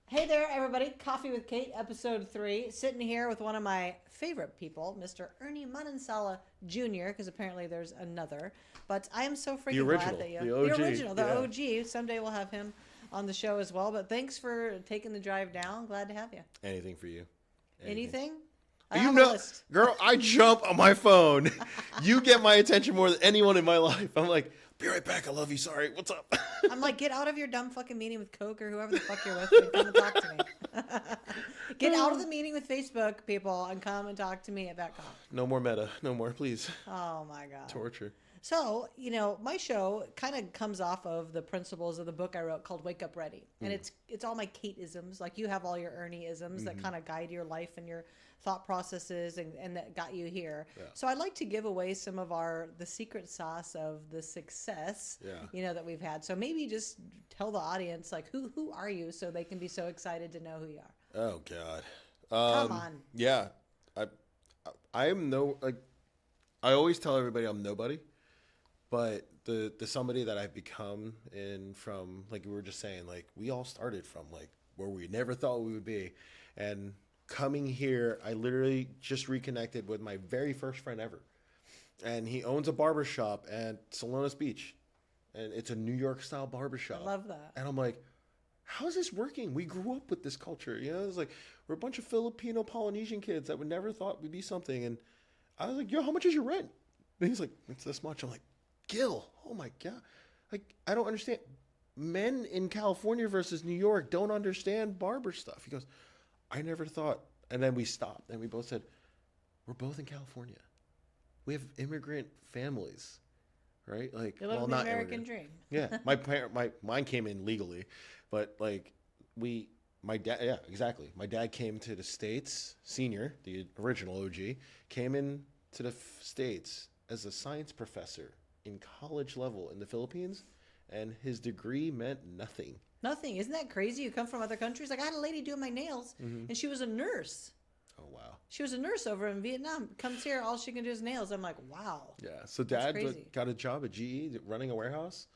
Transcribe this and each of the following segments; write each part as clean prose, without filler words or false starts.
Hey there, everybody. Coffee with Kate, episode 3. Sitting here with one of my favorite people, Mr. Ernie Manansala Jr., because apparently there's another. But I am so The freaking original, glad that you... the OG, The original, the yeah. OG. Someday we'll have him on the show as well. But thanks for taking the drive down. Glad to have you. Anything for you. Anything? I You have a know, list. girl, I jump on my phone. You get my attention more than anyone in my life. I'm like, be right back. I love you. Sorry. What's up? I'm like, get out of your dumb fucking meeting with Coke or whoever the fuck you're with and come and talk to me. Get out of the meeting with Facebook, people, and come and talk to me about Coke. No more meta. No more, please. Oh, my God. Torture. So, my show kind of comes off of the principles of the book I wrote called Wake Up Ready. And it's all my Kate-isms. Like you have all your Ernie-isms that kind of guide your life and your thought processes and that got you here. Yeah. So I'd like to give away some of the secret sauce of the success, that we've had. So maybe just tell the audience, like, who are you so they can be so excited to know who you are. Oh, God. Come on. Yeah. I am I always tell everybody I'm nobody. But the somebody that I've become from, like we were just saying, like we all started from like where we never thought we would be. And coming here, I literally just reconnected with my very first friend ever. And he owns a barbershop at Salonis Beach. And it's a New York style barbershop. I love that. And I'm like, how is this working? We grew up with this culture. It's like we're a bunch of Filipino Polynesian kids that would never thought we'd be something. And I was like, yo, how much is your rent? And he's like, it's this much. I'm like, Gil, oh my God. Like, I don't understand. Men in California versus New York don't understand barber stuff. He goes, I never thought. And then we stopped and we both said, we're both in California. We have immigrant families, right? Like, You live the American dream. Yeah. Mine came in legally, but like my dad, yeah, exactly. My dad came to the States, senior, the original OG, came in to the States as a science professor in college level in the Philippines, and his degree meant nothing. Nothing. Isn't that crazy? You come from other countries. Like I had a lady doing my nails, and she was a nurse. Oh, wow. She was a nurse over in Vietnam. Comes here, all she can do is nails. I'm like, wow. Yeah. So dad got a job at GE running a warehouse,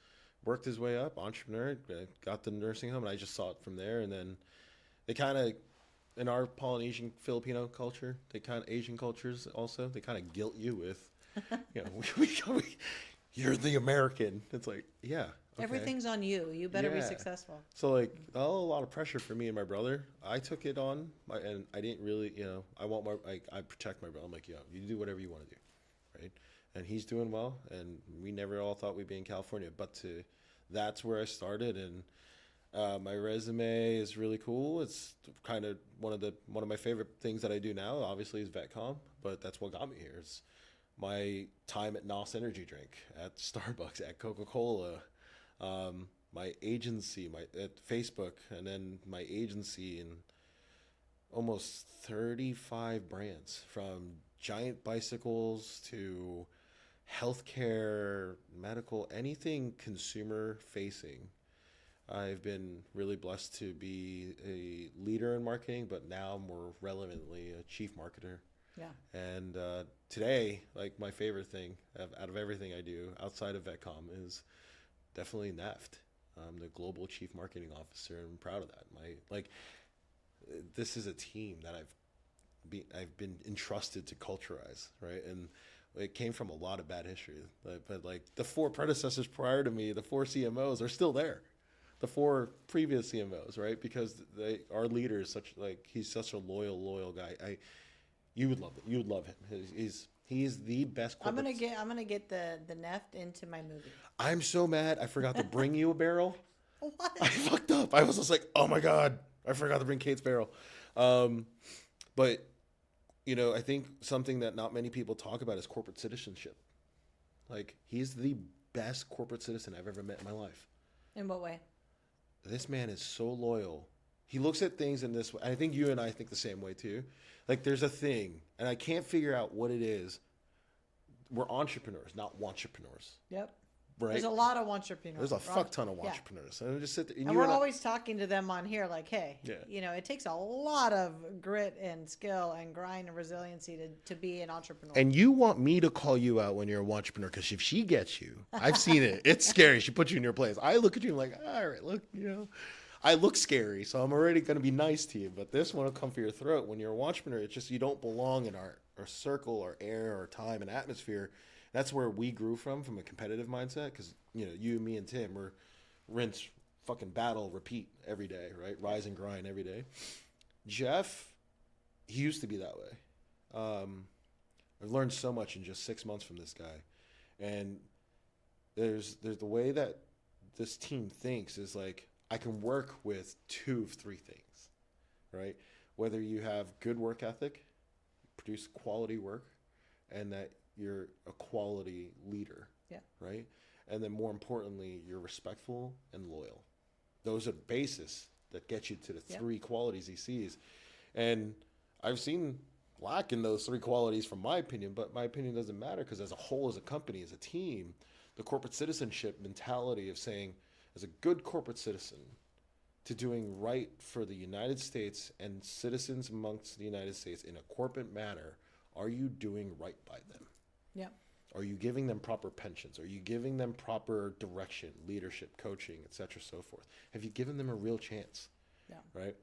worked his way up, entrepreneur, got the nursing home, and I just saw it from there. And then they kind of, in our Polynesian Filipino culture, Asian cultures also, they kind of guilt you with, you're the American. It's like, yeah. Okay. Everything's on you. You better be successful. So like, a lot of pressure for me and my brother. I took it on, and I didn't really, I protect my brother. I'm like, you do whatever you want to do, right? And he's doing well, and we never all thought we'd be in California, but that's where I started, and my resume is really cool. It's kind of one of my favorite things that I do now. Obviously, is VetCom, but that's what got me here. It's my time at NOS Energy Drink, at Starbucks, at Coca-Cola, my agency, at Facebook, and then my agency in almost 35 brands, from giant bicycles to healthcare, medical, anything consumer facing. I've been really blessed to be a leader in marketing, but now more relevantly a chief marketer. Yeah. And today, like my favorite thing out of everything I do outside of VetCom is definitely NEFT. I'm the global chief marketing officer, and I'm proud of that. This is a team that I've been entrusted to culturize, right? And it came from a lot of bad history, but like the 4 predecessors prior to me, the 4 CMOs are still there. The 4 previous CMOs, right? Because our leader is he's such a loyal guy. You would love it. You would love him. He's the best. I'm gonna get the Neft into my movie. I'm so mad. I forgot to bring you a barrel. What? I fucked up. I was just like, oh my God, I forgot to bring Kate's barrel. But I think something that not many people talk about is corporate citizenship. Like, he's the best corporate citizen I've ever met in my life. In what way? This man is so loyal. He looks at things in this way. I think you and I think the same way too. Like, there's a thing, and I can't figure out what it is. We're entrepreneurs, not wantrepreneurs. Yep. Right? There's a lot of entrepreneurs. There's a fuck ton of entrepreneurs. Yeah. And just sit there, and we're always talking to them on here like, hey, it takes a lot of grit and skill and grind and resiliency to be an entrepreneur. And you want me to call you out when you're an entrepreneur, because if she gets you, I've seen it. It's scary. She puts you in your place. I look at you and I'm like, all right, look, I look scary, so I'm already going to be nice to you. But this one will come for your throat. When you're a entrepreneur, it's just you don't belong in our circle, our air, our time, and atmosphere. That's where we grew from a competitive mindset. Because you, me, and Tim were rinse, fucking battle, repeat every day, right? Rise and grind every day. Jeff, he used to be that way. I've learned so much in just 6 months from this guy, and there's the way that this team thinks is like I can work with 2 of 3 things, right? Whether you have good work ethic, produce quality work, and that you're a quality leader, right? And then more importantly, you're respectful and loyal. Those are the basis that get you to the 3 qualities he sees. And I've seen lack in those 3 qualities from my opinion, but my opinion doesn't matter because as a whole, as a company, as a team, the corporate citizenship mentality of saying, as a good corporate citizen, to doing right for the United States and citizens amongst the United States in a corporate manner, are you doing right by them? Yeah. Are you giving them proper pensions? Are you giving them proper direction, leadership, coaching, et cetera, so forth? Have you given them a real chance? Yeah. Right?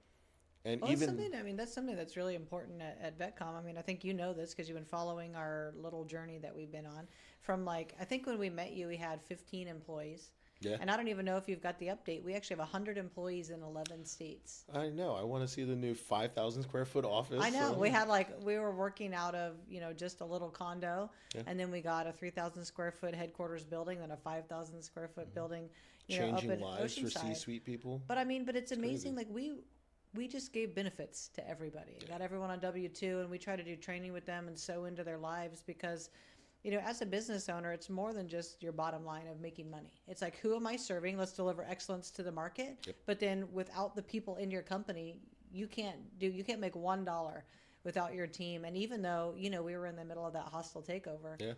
And well, that's something that's really important at VetCom. I mean, I think you know this because you've been following our little journey that we've been on. From I think when we met you, we had 15 employees. Yeah. And I don't even know if you've got the update. We actually have 100 employees in 11 states. I know. I want to see the new 5,000 square foot office. I know. We were working out of, just a little condo. Yeah. And then we got a 3,000 square foot headquarters building, then a 5,000 square foot building. Changing up in lives Oceanside. For C-suite people. But it's amazing. Crazy. We just gave benefits to everybody. Got everyone on W-2, and we try to do training with them and sow into their lives because as a business owner, it's more than just your bottom line of making money. It's like, who am I serving? Let's deliver excellence to the market. Yep. But then without the people in your company, you can't make $1 without your team. And even though, we were in the middle of that hostile takeover,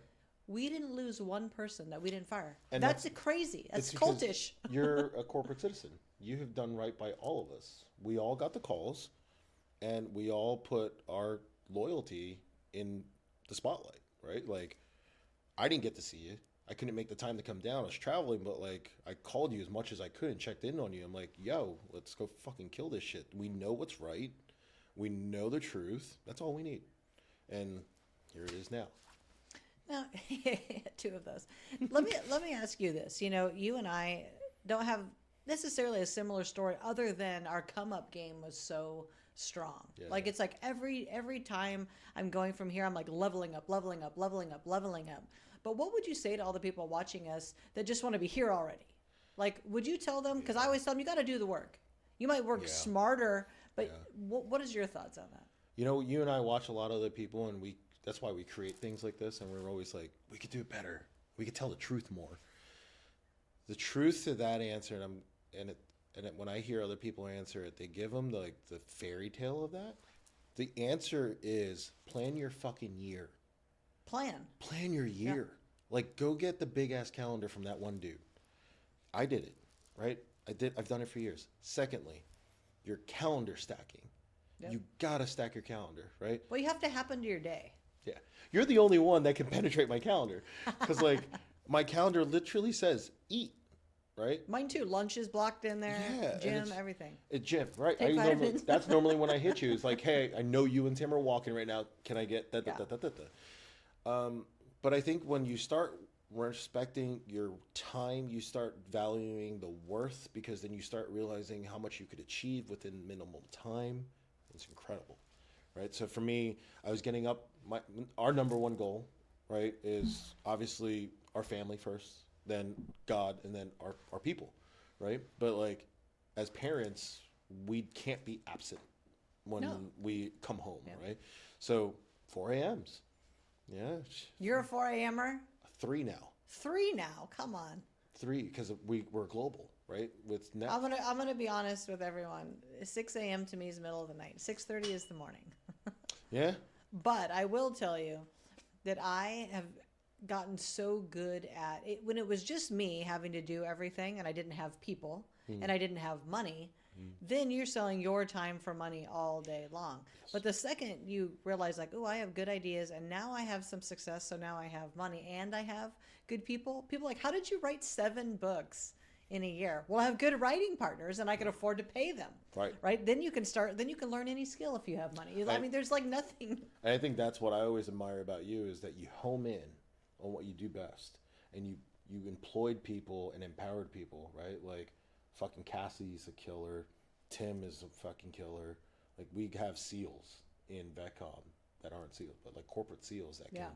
we didn't lose one person that we didn't fire. And that's crazy. That's cultish. You're a corporate citizen. You have done right by all of us. We all got the calls, and we all put our loyalty in the spotlight, right? Like, I didn't get to see you. I couldn't make the time to come down. I was traveling, but I called you as much as I could and checked in on you. I'm like, yo, let's go fucking kill this shit. We know what's right. We know the truth. That's all we need. And here it is now. Now, 2 of those. Let me ask you this. You and I don't have necessarily a similar story other than our come up game was so strong. Yeah. It's like every time I'm going from here, I'm like leveling up. But what would you say to all the people watching us that just want to be here already? Would you tell them? Because I always tell them, you got to do the work. You might work smarter, but what is your thoughts on that? You and I watch a lot of other people, and that's why we create things like this, and we're always like, we could do it better. We could tell the truth more. The truth to that answer, when I hear other people answer it, they give them the fairy tale of that. The answer is plan your fucking year. Plan your year. Yeah. Go get the big ass calendar from that one dude. I did it, right? I've done it for years. Secondly, your calendar stacking. Yep. You gotta stack your calendar, right? Well, you have to happen to your day. Yeah. You're the only one that can penetrate my calendar. Because my calendar literally says eat. Right? Mine too. Lunch is blocked in there. Yeah, gym, everything. Gym, right? That's normally when I hit you. It's like, hey, I know you and Tim are walking right now. Can I get that? But I think when you start respecting your time, you start valuing the worth, because then you start realizing how much you could achieve within minimum time. It's incredible, right? So for me, I was getting up. Our number one goal, right, is obviously our family first, then God, and then our people, right? But as parents, we can't be absent when we come home, right? So 4 a.m.s. Yeah. You're a 4 a.m.er? 3 now. 3 now? Come on. 3, because we're global, right? With Netflix. I'm gonna be honest with everyone. 6 a.m. to me is the middle of the night. 6:30 is the morning. Yeah. But I will tell you that I have gotten so good at it when it was just me having to do everything and I didn't have people and I didn't have money. Then you're selling your time for money all day long. Yes. But the second you realize I have good ideas and now I have some success, so now I have money and I have good people. People how did you write 7 books in a year. Well, I have good writing partners and I can afford to pay them. Right. Then you can learn any skill if you have money. I mean, there's like nothing. And I think that's what I always admire about you is that you home in on what you do best, and you employed people and empowered people, right? Like fucking Cassie's a killer. Tim is a fucking killer. Like we have SEALs in VetCom that aren't SEALs, but like corporate SEALs that can,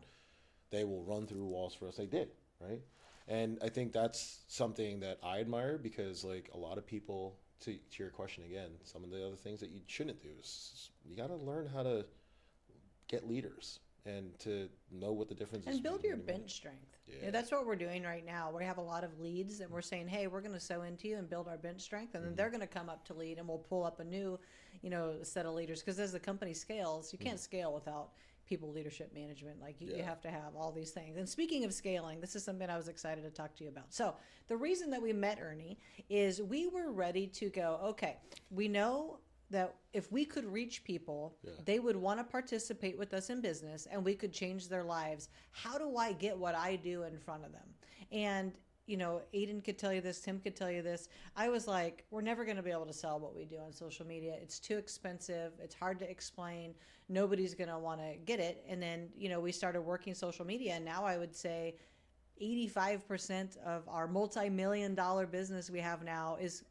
they will run through walls for us. They did, right? And I think that's something that I admire because like a lot of people, to your question again, some of the other things that you shouldn't do is you got to learn how to get leaders and to know what the difference is. And build your bench strength. Yeah, that's what we're doing right now. We have a lot of leads and we're saying, hey, we're going to sow into you and build our bench strength. And then they're going to come up to lead and we'll pull up a new, set of leaders. Because as the company scales, you can't scale without people leadership management. Like you have to have all these things. And speaking of scaling, this is something I was excited to talk to you about. So the reason that we met Ernie is we were ready to go, okay, we know that if we could reach people, they would want to participate with us in business and we could change their lives. How do I get what I do in front of them? And Aiden could tell you this, Tim could tell you this. I was like, we're never going to be able to sell what we do on social media. It's too expensive. It's hard to explain. Nobody's going to want to get it. And then, we started working social media. And now I would say 85% of our multi-million-dollar business we have now is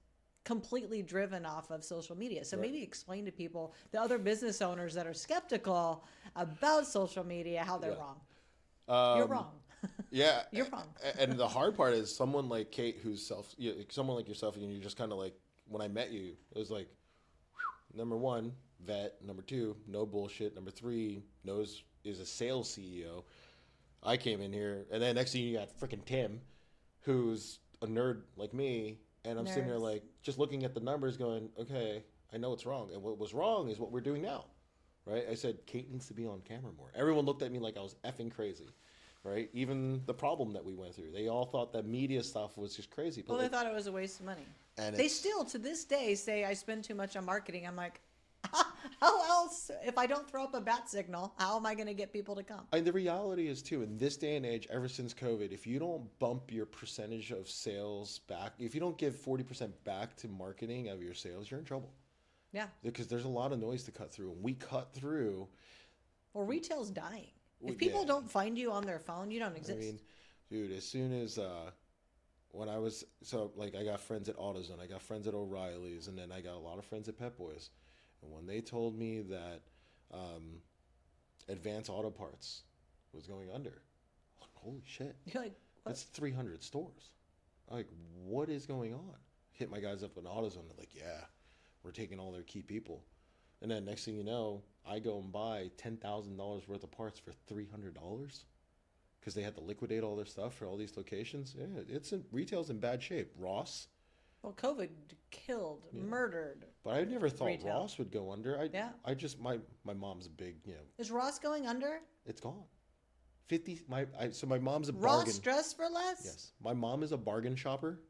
completely driven off of social media. So maybe explain to people, the other business owners that are skeptical about social media, how they're wrong. You're wrong. Yeah. You're wrong. And the hard part is someone like Kate, who's someone like yourself, and you're just kind of like, when I met you, it was like, number one, vet. Number two, no bullshit. Number three, is a sales CEO. I came in here, and then next thing you got freaking Tim, who's a nerd like me, and I'm sitting there like just looking at the numbers going, okay, I know what's wrong. And what was wrong is what we're doing now, right? I said, Kate needs to be on camera more. Everyone looked at me like I was effing crazy, right? Even the problem that we went through. They all thought that media stuff was just crazy. But they thought it was a waste of money. And they still, to this day, say I spend too much on marketing. I'm like, how else, if I don't throw up a bat signal, how am I going to get people to come? And the reality is, too, in this day and age, ever since COVID, if you don't bump your percentage of sales back, if you don't give 40% back to marketing of your sales, you're in trouble. Yeah. Because there's a lot of noise to cut through. And we cut through. Well, retail's dying. If people don't find you on their phone, you don't exist. I mean, dude, as soon as when I was, I got friends at AutoZone, I got friends at O'Reilly's, and then I got a lot of friends at Pep Boys. And when they told me that Advance Auto Parts was going under, I'm like, holy shit. You're like, what? That's 300 stores. I'm like, what is going on? Hit my guys up in AutoZone. They're like, yeah, we're taking all their key people. And then next thing you know, I go and buy $10,000 worth of parts for $300 because they had to liquidate all their stuff for all these locations. Yeah, retail's in bad shape. Ross. Well, COVID killed, murdered. But I never thought retail. Ross would go under. I just my mom's a big, Is Ross going under? It's gone. 50. So my mom's a Ross bargain. dress for less? Yes, my mom is a bargain shopper.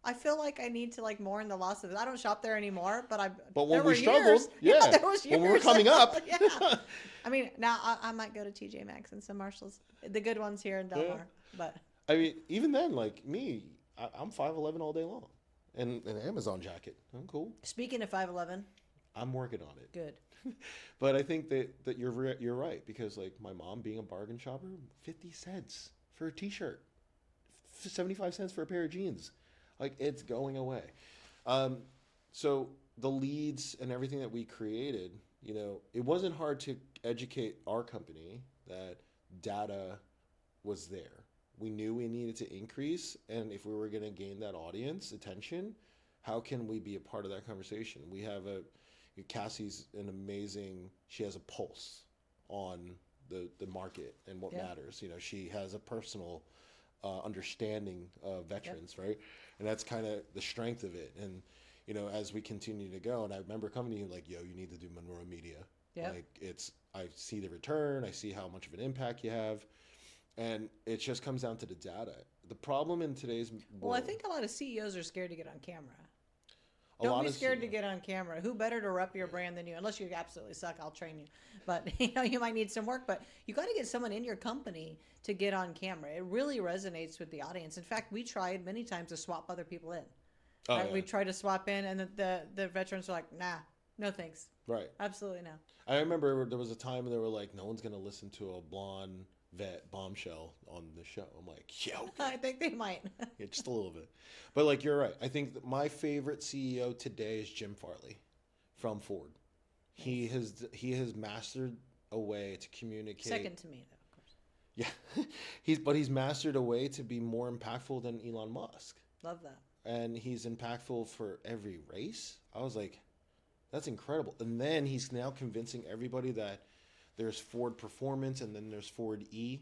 I feel like I need to mourn the loss of it. I don't shop there anymore, but when we struggled, there was years. When we were coming up, yeah. I mean, now I might go to TJ Maxx and some Marshalls, the good ones here in Del Mar. But I mean, even then, like me, I'm 5'11" all day long. And an Amazon jacket. I'm cool. Speaking of 5'11", I'm working on it. Good. But I think that you're right because my mom being a bargain shopper, 50 cents for a T-shirt, 75 cents for a pair of jeans, it's going away. So the leads and everything that we created, it wasn't hard to educate our company that data was there. We knew we needed to increase, and if we were going to gain that audience attention, how can we be a part of that conversation? We have Cassie's an amazing, she has a pulse on the market and what matters. She has a personal understanding of veterans, right? And that's kind of the strength of it. And, as we continue to go, and I remember coming to you like, yo, you need to do Monroe Media. Yeah. I see the return, I see how much of an impact you have. And it just comes down to the data. The problem in today's world... Well, I think a lot of CEOs are scared to get on camera. Don't be scared to get on camera. Who better to rep your brand than you? Unless you absolutely suck, I'll train you. But you might need some work. But you got to get someone in your company to get on camera. It really resonates with the audience. In fact, we tried many times to swap other people in. Oh, right? yeah. We tried to swap in, and the veterans were like, "Nah, no thanks." Right. Absolutely no. I remember there was a time they were like, no one's going to listen to a blonde vet bombshell on the show. I'm like, yo. I think they might. Yeah, just a little bit. But like, you're right. I think that my favorite CEO today is Jim Farley from Ford. He has mastered a way to communicate. Second to me, though, of course. Yeah. he's mastered a way to be more impactful than Elon Musk. Love that. And he's impactful for every race. I was like, that's incredible. And then he's now convincing everybody that there's Ford Performance and then there's Ford E,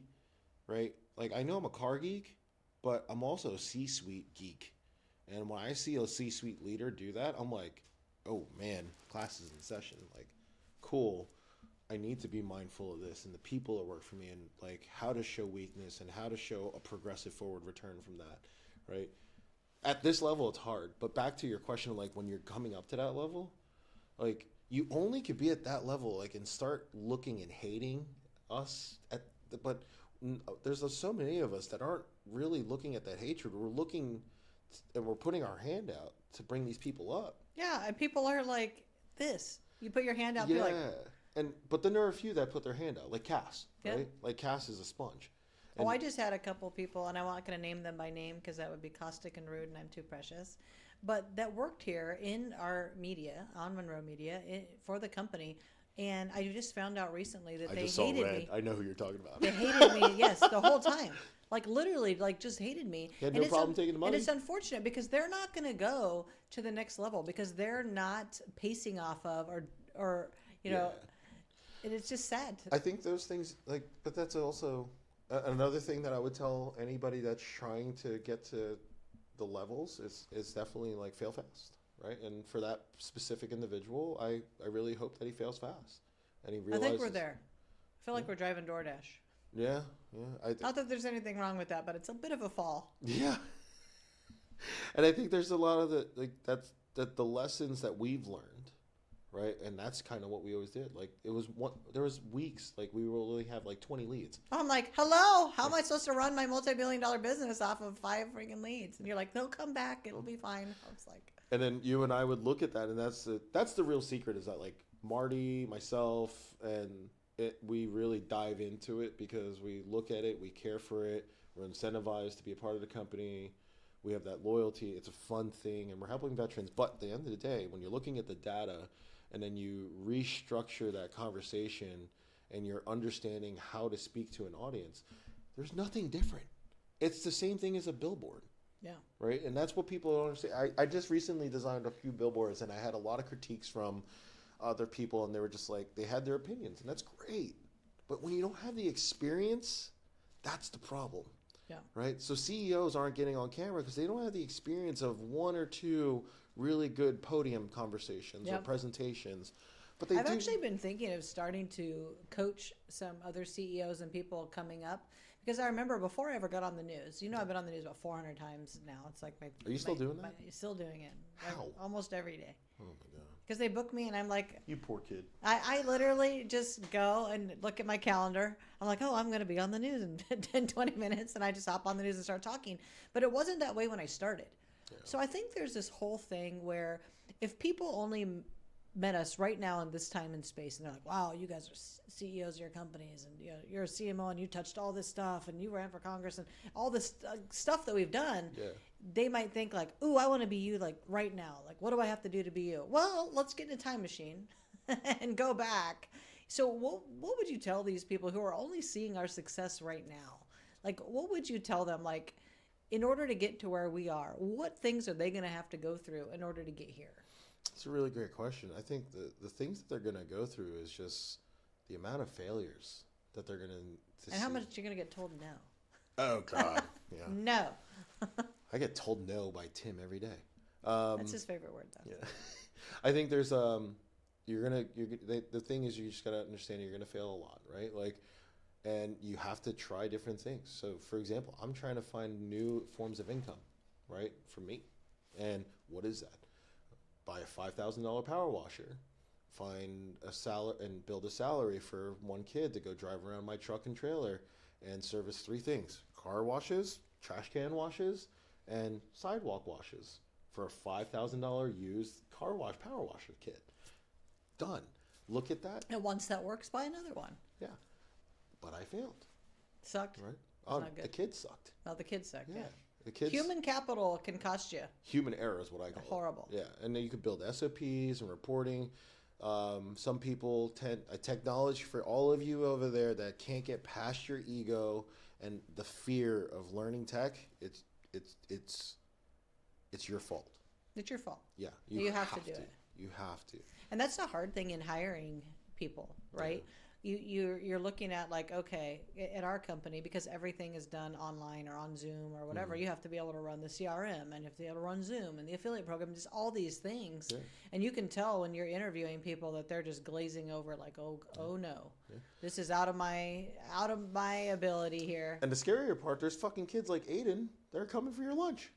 right? Like, I know I'm a car geek, but I'm also a C-suite geek. And when I see a C-suite leader do that, I'm like, oh man, class is in session. Like, cool. I need to be mindful of this and the people that work for me and like how to show weakness and how to show a progressive forward return from that, right? At this level, it's hard. But back to your question, like when you're coming up to that level, like you only could be at that level, like and start looking and hating us but there's so many of us that aren't really looking at that hatred. We're looking and we're putting our hand out to bring these people up. Yeah, and people are like this. You put your hand out, Yeah. like, But then there are a few that put their hand out, like Cass, Yeah. right? Like Cass is a sponge. oh, I just had a couple people, and I'm not going to name them by name because that would be caustic and rude, and I'm too precious. But that worked here in our media, on Monroe Media, for the company. And I just found out recently that they hated me. I know who you're talking about. They hated me, yes, the whole time. Like literally, like just hated me. He had no problem taking the money. And it's unfortunate because they're not going to go to the next level because they're not pacing off of or you know, and it's just sad. I think those things like, but that's also another thing that I would tell anybody that's trying to get to the levels is definitely like fail fast, right? And for that specific individual, I really hope that he fails fast and he realizes. I think we're there. I feel like we're driving DoorDash. Yeah. Not that there's anything wrong with that, but it's a bit of a fall. Yeah. And I think there's a lot of the lessons that we've learned, right? And that's kind of what we always did. Like there was weeks like we will really have like 20 leads. I'm like, hello, how am I supposed to run my multi-billion-dollar business off of 5 freaking leads? And you're like, no, come back, it'll be fine. I was like, and then you and I would look at that, and that's the real secret is that like Marty, myself, and we really dive into it because we look at it, we care for it, we're incentivized to be a part of the company. We have that loyalty. It's a fun thing, and we're helping veterans. But at the end of the day, when you're looking at the data and then you restructure that conversation and you're understanding how to speak to an audience, there's nothing different. It's the same thing as a billboard. yeah. Right? And that's what people don't understand. I just recently designed a few billboards, and I had a lot of critiques from other people, and they were just like, they had their opinions, and that's great. But when you don't have the experience, that's the problem. Yeah. Right? So CEOs aren't getting on camera because they don't have the experience of 1 or 2 really good podium conversations or presentations. But I've actually been thinking of starting to coach some other CEOs and people coming up because I remember before I ever got on the news, I've been on the news about 400 times now. It's like Are you still doing that? Still doing it. How? Like, almost every day. Oh my God. Because they book me and I'm like, You poor kid. I literally just go and look at my calendar. I'm like, oh, I'm going to be on the news in 10, 20 minutes. And I just hop on the news and start talking. But it wasn't that way when I started. Yeah. So I think there's this whole thing where if people only met us right now in this time and space and they're like, wow, you guys are CEOs of your companies and you're a CMO and you touched all this stuff and you ran for Congress and all this stuff that we've done. Yeah. They might think like, ooh, I want to be you like right now. Like, what do I have to do to be you? Well, let's get in a time machine and go back. So what would you tell these people who are only seeing our success right now? Like, what would you tell them? Like, in order to get to where we are, what things are they going to have to go through in order to get here? It's a really great question. I think the things that they're going to go through is just the amount of failures that they're going to see. And how much you're going to get told no. Oh, God. Yeah. No. I get told no by Tim every day. That's his favorite word, though. Yeah. I think there's the thing is you just got to understand you're going to fail a lot, right? Like, and you have to try different things. So, for example, I'm trying to find new forms of income, right, for me. And what is that? buy a $5,000 power washer, find a salary and build a salary for one kid to go drive around my truck and trailer and service three things: car washes, trash can washes, and sidewalk washes for a $5,000 used car wash power washer kit. Done. Look at that. And once that works, buy another one. Yeah. But I failed. Sucked. Right? Not good. The kids sucked. No, the kids sucked. Yeah. The kids. Human capital can cost you. Human error is what I call Horrible. it. Yeah. And then you could build SOPs and reporting. Some people technology for all of you over there that can't get past your ego and the fear of learning tech. It's your fault. It's your fault. Yeah, you have to do it. You have to. And that's the hard thing in hiring people, right? Yeah. You're looking at like, okay, at our company, because everything is done online or on Zoom or whatever, you have to be able to run the CRM and you have to be able to run Zoom and the affiliate program, just all these things. Yeah. And you can tell when you're interviewing people that they're just glazing over like, oh no, this is out of my ability here. And the scarier part, there's fucking kids like Aiden, they're coming for your lunch.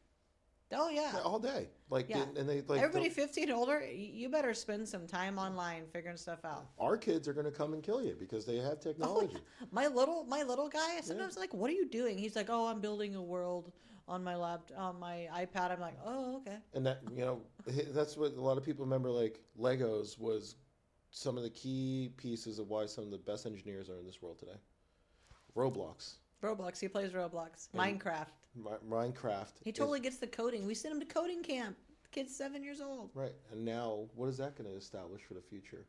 Oh yeah, all day. Like, and they like everybody 15 older. You better spend some time online figuring stuff out. Our kids are going to come and kill you because they have technology. Oh, my little guy. Sometimes like, what are you doing? He's like, oh, I'm building a world on my on my iPad. I'm like, oh, okay. And that that's what a lot of people remember. Like Legos was some of the key pieces of why some of the best engineers are in this world today. Roblox. He plays Roblox. Minecraft. Minecraft. He totally gets the coding. We sent him to coding camp. The kid's 7 years old. Right. And now, what is that going to establish for the future?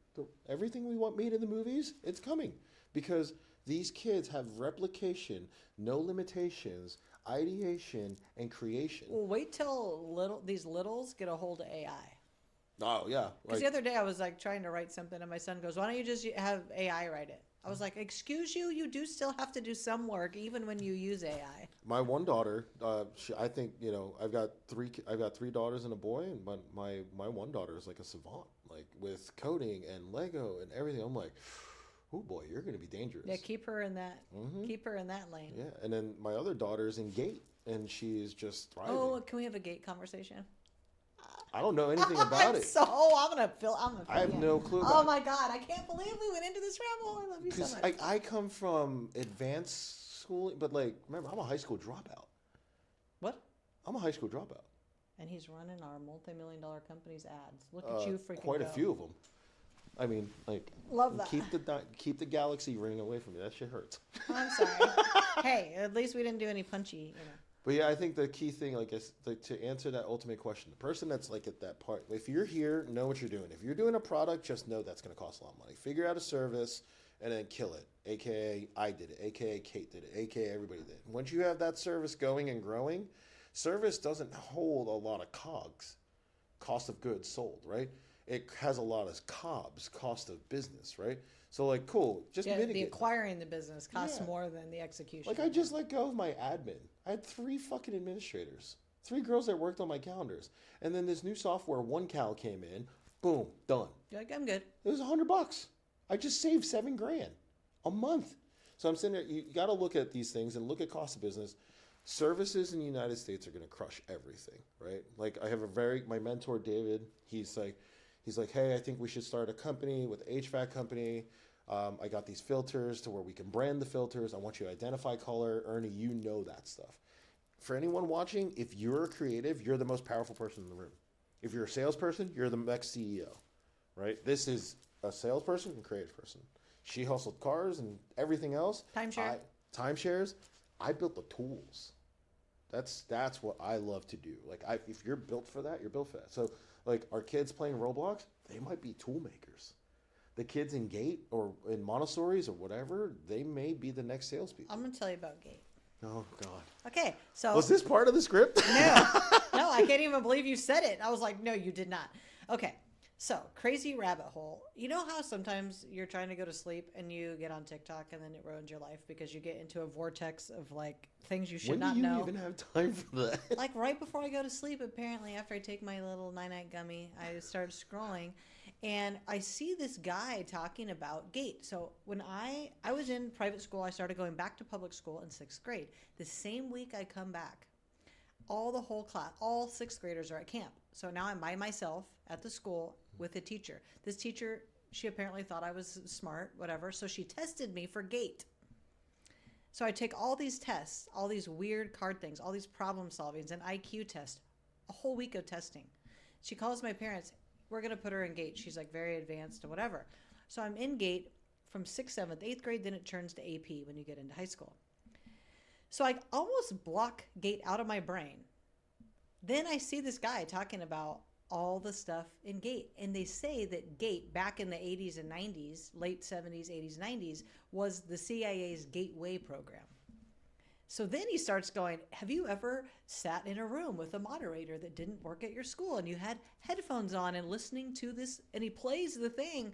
Everything we want made in the movies, it's coming. Because these kids have replication, no limitations, ideation, and creation. Well, wait till these littles get a hold of AI. Oh, yeah. Because the other day I was like trying to write something and my son goes, why don't you just have AI write it? I was like, excuse you do still have to do some work even when you use AI. My one daughter, I think, I've got three daughters and a boy, and my one daughter is like a savant, like with coding and Lego and everything. I'm like, oh boy, you're going to be dangerous. Yeah, keep her in that lane. Yeah, and then my other daughter's in Gate, and she's just thriving. Oh, can we have a Gate conversation? I don't know anything about it. I'm gonna fill. I have no clue. Oh my god, I can't believe we went into this rabbit hole. I love you so much. I come from advanced schooling, but like, remember, I'm a high school dropout. What? I'm a high school dropout. And he's running our multi-million-dollar company's ads. Look at you freaking quite a few of them. I mean, like, love that. Keep the galaxy ring away from me. That shit hurts. Oh, I'm sorry. Hey, at least we didn't do any punchy, But yeah, I think the key thing, like, is to answer that ultimate question, the person that's like at that part, if you're here, know what you're doing. If you're doing a product, just know that's going to cost a lot of money. Figure out a service and then kill it. AKA I did it. AKA Kate did it. AKA everybody did it. Once you have that service going and growing, service doesn't hold a lot of COGS, cost of goods sold, right? It has a lot of COBS, cost of business, right? So like, cool, just mitigate. The acquiring the business costs more than the execution. Like I just let go of my admin. I had 3 fucking administrators, 3 girls that worked on my calendars. And then this new software, OneCal came in, boom, done. You're like, I'm good. It was $100. I just saved $7,000 a month. So I'm sitting there, you got to look at these things and look at cost of business. Services in the United States are going to crush everything, right? Like I have my mentor, David, he's like, hey, I think we should start a company with an HVAC company. I got these filters to where we can brand the filters. I want you to identify color. Ernie, you know that stuff. For anyone watching, if you're a creative, you're the most powerful person in the room. If you're a salesperson, you're the next CEO, right? This is a salesperson and creative person. She hustled cars and everything else. Timeshares. I built the tools. That's what I love to do. Like if you're built for that, you're built for that. So like our kids playing Roblox, they might be tool makers. The kids in Gate or in Montessori's or whatever, they may be the next salespeople. I'm going to tell you about Gate. Oh, God. Okay, so... Was this part of the script? No, I can't even believe you said it. I was like, no, you did not. Okay, so crazy rabbit hole. You know how sometimes you're trying to go to sleep and you get on TikTok and then it ruins your life because you get into a vortex of like things you should not know. When do you even have time for that? Like right before I go to sleep, apparently, after I take my little night-night gummy, I start scrolling. And I see this guy talking about Gate. So when I was in private school, I started going back to public school in 6th grade. The same week I come back, all 6th graders are at camp. So now I'm by myself at the school with a teacher. This teacher, she apparently thought I was smart, whatever. So she tested me for GATE. So I take all these tests, all these weird card things, all these problem solvings, an IQ test, a whole week of testing. She calls my parents. We're going to put her in GATE. She's like very advanced or whatever. So I'm in GATE from 6th, 7th, 8th grade. Then it turns to AP when you get into high school. So I almost block GATE out of my brain. Then I see this guy talking about all the stuff in GATE. And they say that GATE back in the 80s and 90s, late 70s, 80s, 90s, was the CIA's Gateway program. So then he starts going, have you ever sat in a room with a moderator that didn't work at your school and you had headphones on and listening to this, and he plays the thing.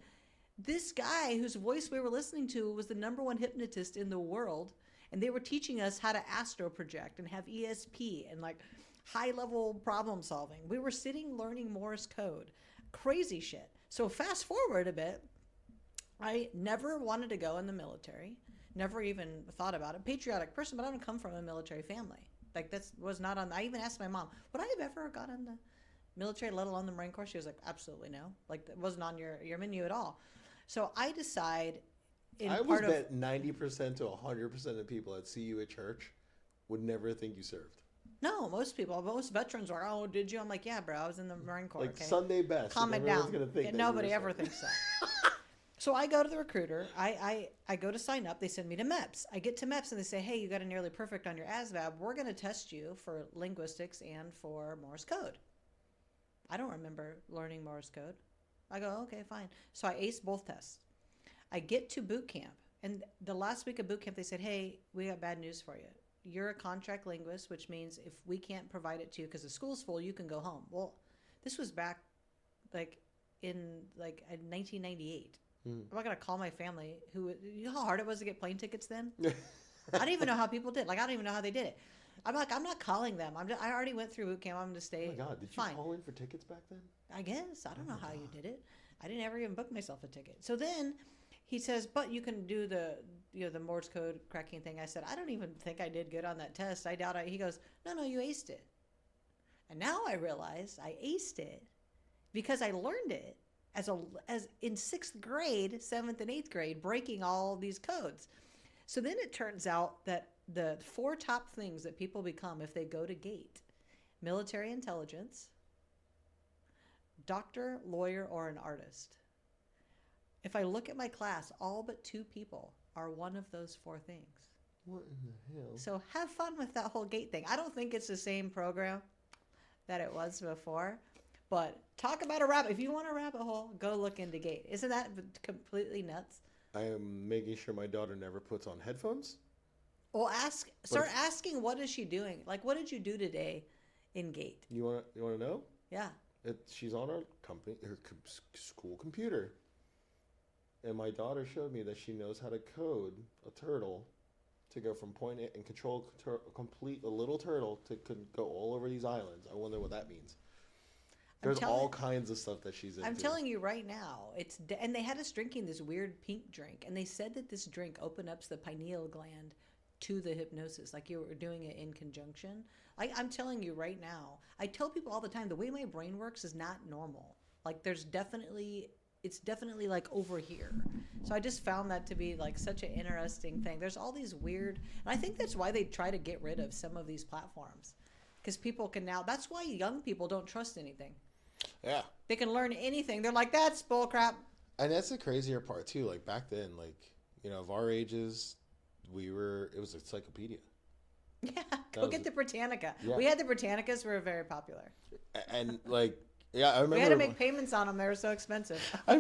This guy whose voice we were listening to was the #1 hypnotist in the world, and they were teaching us how to astro project and have ESP and like high-level problem solving. We were sitting learning Morse code. Crazy shit. So fast forward a bit, I never wanted to go in the military. Never even thought about it. Patriotic person, but I don't come from a military family. Like that was not on. I even asked my mom, would I have ever got in the military, let alone the Marine Corps? She was like, absolutely no. Like that wasn't on your menu at all. So I decide. I would bet 90% to 100% of people that see you at church would never think you served. No, most veterans are. Oh, did you? I'm like, yeah, bro. I was in the Marine Corps. Like okay. Sunday best. Calm it down. Nobody ever thinks so. So I go to the recruiter. I go to sign up. They send me to MEPS. I get to MEPS and they say, hey, you got a nearly perfect on your ASVAB. We're going to test you for linguistics and for Morse code. I don't remember learning Morse code. I go, okay, fine. So I aced both tests. I get to boot camp. And the last week of boot camp, they said, hey, we got bad news for you. You're a contract linguist, which means if we can't provide it to you because the school's full, you can go home. Well, this was back in 1998. I'm not going to call my family you know how hard it was to get plane tickets then? I don't even know how people did. Like, I don't even know how they did it. I'm not calling them. I already went through boot camp. I'm going to stay. Oh my God, did you call in for tickets back then? I guess. I don't know how you did it. I didn't ever even book myself a ticket. So then he says, but you can do the Morse code cracking thing. I said, I don't even think I did good on that test. I doubt it. He goes, no, you aced it. And now I realize I aced it because I learned it as in 6th grade, 7th and 8th grade, breaking all these codes. So then it turns out that the 4 top things that people become if they go to GATE: military intelligence, doctor, lawyer, or an artist. If I look at my class, all but 2 people are one of those 4 things. What in the hell? So have fun with that whole GATE thing. I don't think it's the same program that it was before. But talk about a rabbit. If you want a rabbit hole, go look into GATE. Isn't that completely nuts? I am making sure my daughter never puts on headphones. Well, start asking, what is she doing? Like, what did you do today in GATE? You want to know? Yeah. She's on her school computer. And my daughter showed me that she knows how to code a turtle to go from point A and control a little turtle to go all over these islands. I wonder what that means. There's all kinds of stuff that she's into. I'm telling you right now, and they had us drinking this weird pink drink, and they said that this drink opened up the pineal gland to the hypnosis, like you were doing it in conjunction. I'm telling you right now, I tell people all the time, the way my brain works is not normal. Like it's definitely like over here. So I just found that to be like such an interesting thing. There's all these weird, and I think that's why they try to get rid of some of these platforms, because people can now. That's why young people don't trust anything. Yeah. They can learn anything. They're like, that's bullcrap. And that's the crazier part too. Like back then, of our ages, it was a encyclopedia. Yeah. Go get the Britannica. Yeah. We had the Britannicas were very popular. And yeah, I remember. We had to make payments on them. They were so expensive. I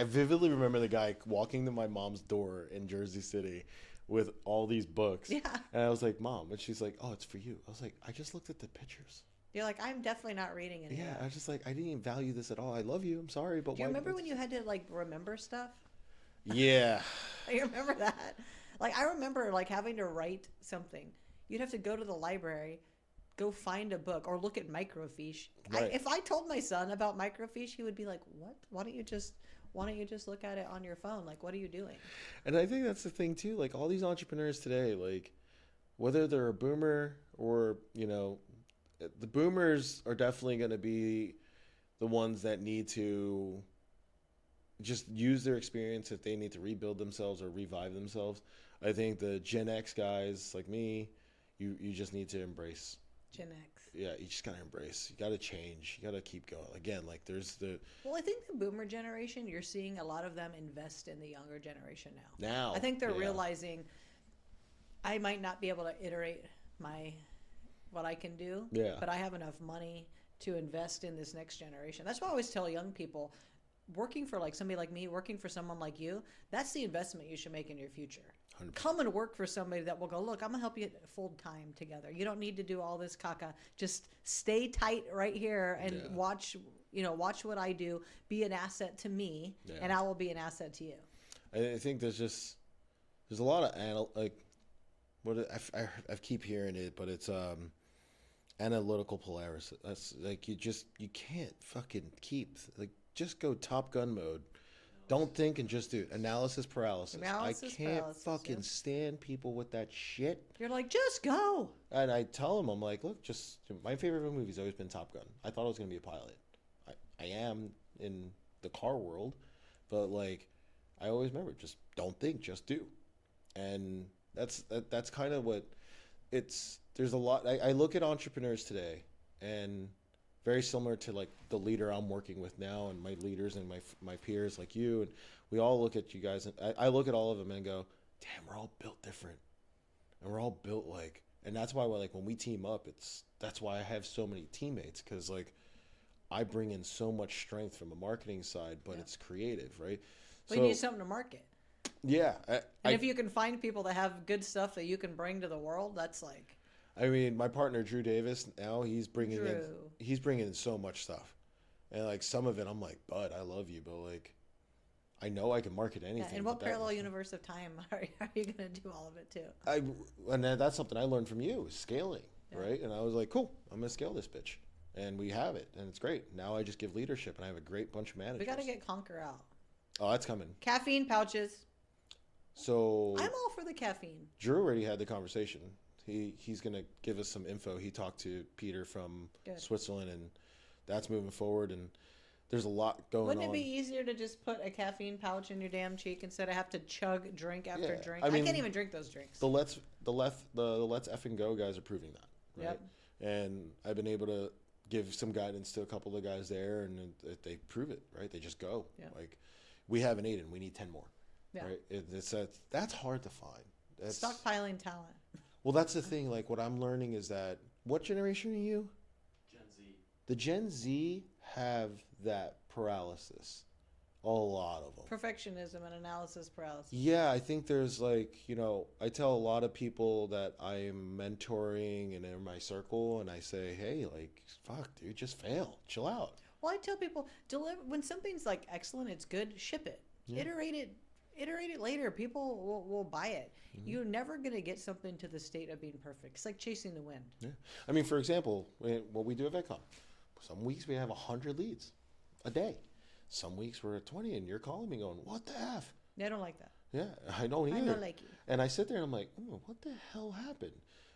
vividly remember the guy walking to my mom's door in Jersey City with all these books. Yeah. And I was like, Mom. And she's like, oh, it's for you. I was like, I just looked at the pictures. You're like, I'm definitely not reading it. Yeah, I was just like, I didn't even value this at all. I love you. I'm sorry, but do you remember when you had to remember stuff? Yeah. You remember that? I remember having to write something. You'd have to go to the library, go find a book, or look at microfiche. Right. If I told my son about microfiche, he would be like, "What? Why don't you just look at it on your phone? What are you doing?" And I think that's the thing too. All these entrepreneurs today, whether they're a boomer or the boomers are definitely going to be the ones that need to just use their experience if they need to rebuild themselves or revive themselves. I think the Gen X guys like me, you just need to embrace. Gen X. Yeah, you just got to embrace. You got to change. You got to keep going. Again, like there's the... Well, I think the boomer generation, you're seeing a lot of them invest in the younger generation now. Now. I think they're realizing I might not be able to iterate what I can do, but I have enough money to invest in this next generation. That's why I always tell young people, working for like somebody like me, working for someone like you, that's the investment you should make in your future. 100%. Come and work for somebody that will go, look, I'm gonna help you full time together. You don't need to do all this caca. Just stay tight right here and watch what I do. Be an asset to me, and I will be an asset to you. I think there's a lot of I keep hearing it, but it's analytical paralysis. That's like you can't fucking just go Top Gun mode. Don't think and just do it. Analysis paralysis. I can't fucking stand people with that shit. You're like, just go. And I tell them, I'm like, look, just my favorite movie's always been Top Gun. I thought I was gonna be a pilot. I am in the car world, but like I always remember, just don't think, just do. And that's kind of what it's. There's a lot. I look at entrepreneurs today, and very similar to like the leader I'm working with now, and my leaders and my peers like you, and we all look at you guys, and I look at all of them and go, damn, we're all built different, and we're all built like, and that's why like when we team up, that's why I have so many teammates, because like I bring in so much strength from the marketing side, but it's creative, right? Well, you need something to market. Yeah. And if you can find people that have good stuff that you can bring to the world, that's like... I mean, my partner, Drew Davis, now he's bringing in so much stuff. And like some of it, I'm like, bud, I love you, but like, I know I can market anything. Yeah, in what parallel universe of time are you going to do all of it too? And that's something I learned from you, is scaling, right? And I was like, cool, I'm going to scale this bitch. And we have it, and it's great. Now I just give leadership, and I have a great bunch of managers. We got to get Conquer out. Oh, that's coming. Caffeine pouches. So I'm all for the caffeine. Drew already had the conversation. He's going to give us some info. He talked to Peter from Switzerland, and that's moving forward. And there's a lot going on. Wouldn't it be easier to just put a caffeine pouch in your damn cheek instead of have to chug drink after drink? I mean, I can't even drink those drinks. The Let's Effing Go guys are proving that, right? Yep. And I've been able to give some guidance to a couple of guys there, and they prove it, right? They just go. Yeah. Like, we have an 8, and we need 10 more. Yeah. Right? That's hard to find. Stockpiling talent. Well, that's the thing. Like, what I'm learning is that, what generation are you? Gen Z. The Gen Z have that paralysis. A lot of them. Perfectionism and analysis paralysis. Yeah, I think there's like, I tell a lot of people that I'm mentoring and in my circle, and I say, hey, like, fuck, dude, just fail. Chill out. Well, I tell people, when something's like excellent, it's good, ship it. Yeah. Iterate it later. People will buy it. Mm-hmm. You're never going to get something to the state of being perfect. It's like chasing the wind. Yeah. I mean, for example, what we do at VetCom, some weeks we have 100 leads a day. Some weeks we're at 20, and you're calling me going, what the F? Yeah, I don't like that. Yeah, I don't either. I don't like you. And I sit there and I'm like, what the hell happened?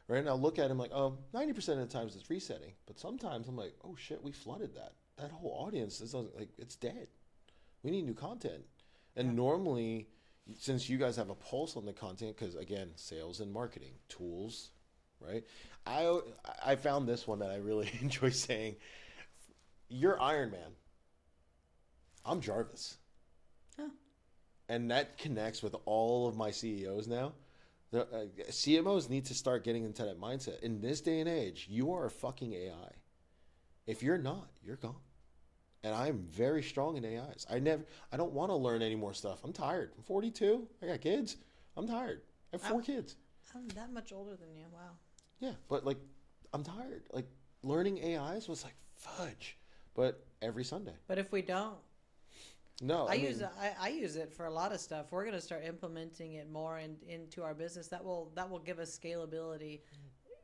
Right? And I'll look at him like, 90% of the times it's resetting. But sometimes I'm like, oh shit, we flooded that. That whole audience is like, it's dead. We need new content. And normally, since you guys have a pulse on the content, because again, sales and marketing, tools, right? I found this one that I really enjoy saying. You're Iron Man. I'm Jarvis. Huh. And that connects with all of my CEOs now. The CMOs need to start getting into that mindset. In this day and age, you are a fucking AI. If you're not, you're gone. And I'm very strong in AIs. I don't want to learn any more stuff. I'm tired. I'm 42. I got kids. I'm tired. I have 4 kids. I'm that much older than you. Wow. Yeah, but like, I'm tired. Like, learning AIs was like fudge. But every Sunday. But if we don't. No, I use it for a lot of stuff. We're going to start implementing it more into our business. That will give us scalability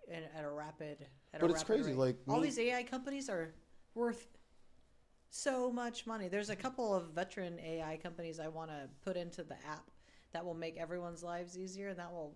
at a rapid. But it's crazy. Rate. Like all these AI companies are worth so much money. There's a couple of veteran AI companies I want to put into the app that will make everyone's lives easier, and that will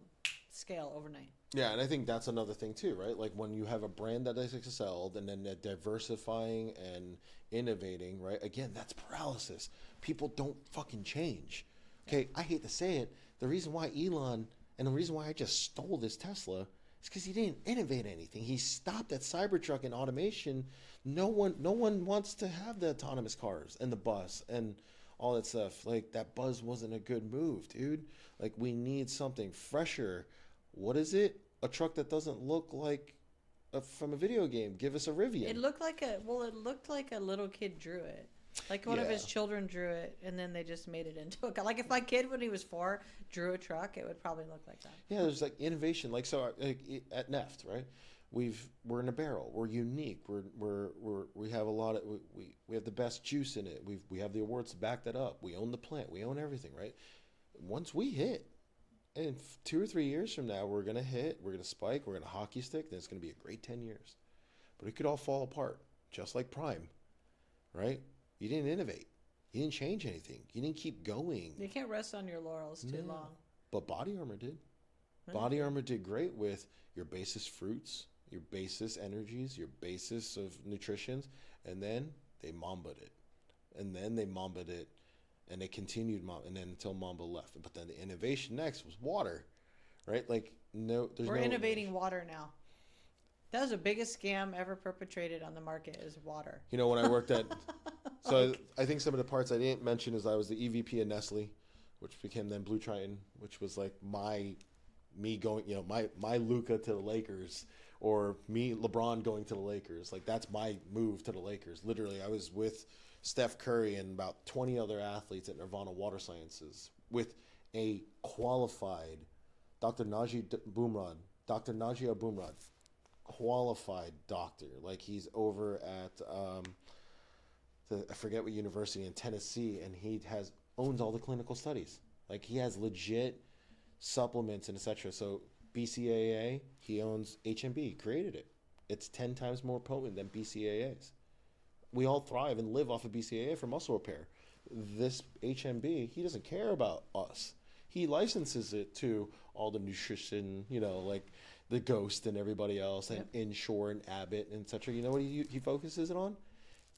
scale overnight. Yeah, and I think that's another thing too, right? Like when you have a brand that is excelled and then they're diversifying and innovating, right? Again, that's paralysis. People don't fucking change. Okay, I hate to say it. The reason why Elon and the reason why I just stole this Tesla is because he didn't innovate anything. He stopped at Cybertruck and automation. No one wants to have the autonomous cars and the bus and all that stuff. Like that buzz wasn't a good move, dude. Like we need something fresher. What is it? A truck that doesn't look like from a video game. Give us a Rivian. It looked like a little kid drew it. Like one of his children drew it, and then they just made it into a car. Like if my kid, when he was 4, drew a truck, it would probably look like that. Yeah, there's like innovation. Like so, at Neft, right? We're in a barrel. We're unique. We have a lot of we have the best juice in it. We have the awards to back that up. We own the plant. We own everything, right? Once we hit, and 2 or 3 years from now, we're gonna hit. We're gonna spike. We're gonna hockey stick. Then it's gonna be a great 10 years. But it could all fall apart, just like Prime, right? You didn't innovate. You didn't change anything. You didn't keep going. You can't rest on your laurels too long. But Body Armor did. Body Armor did great with your basis fruits, your basis energies, your basis of nutritions, and then they mamba'd it. And then they mamba'd it, and they continued and then until Mamba left. But then the innovation next was water, right? Like We're innovating water now. That was the biggest scam ever perpetrated on the market is water. You know, when I worked at, so I think some of the parts I didn't mention is I was the EVP of Nestle, which became then Blue Triton, which was like me going, you know, my Luka to the Lakers, or me LeBron going to the Lakers. Like that's my move to the Lakers. Literally, I was with Steph Curry and about 20 other athletes at Nirvana Water Sciences with a qualified Dr. Najee Boomrod, qualified doctor. Like he's over at I forget what university in Tennessee, and he owns all the clinical studies. Like he has legit supplements and etc. So BCAA, he owns HMB, created it. It's 10 times more potent than BCAAs. We all thrive and live off of BCAA for muscle repair. This HMB, he doesn't care about us. He licenses it to all the nutrition, you know, like the Ghost and everybody else, and Inshore and Abbott and etc. You know what he focuses it on?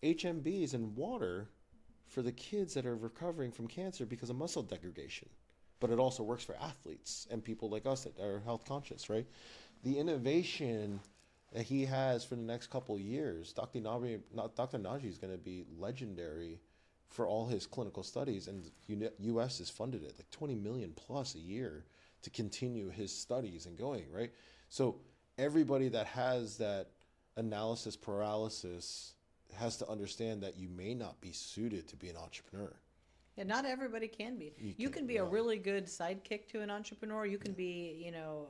HMBs and water for the kids that are recovering from cancer because of muscle degradation. But it also works for athletes and people like us that are health conscious, right? The innovation that he has for the next couple of years, Dr. Najee is going to be legendary for all his clinical studies, and U.S. has funded it like 20 million plus a year to continue his studies and going, right? So everybody that has that analysis paralysis has to understand that you may not be suited to be an entrepreneur. Yeah, not everybody can be. You can be a really good sidekick to an entrepreneur. You can be, you know,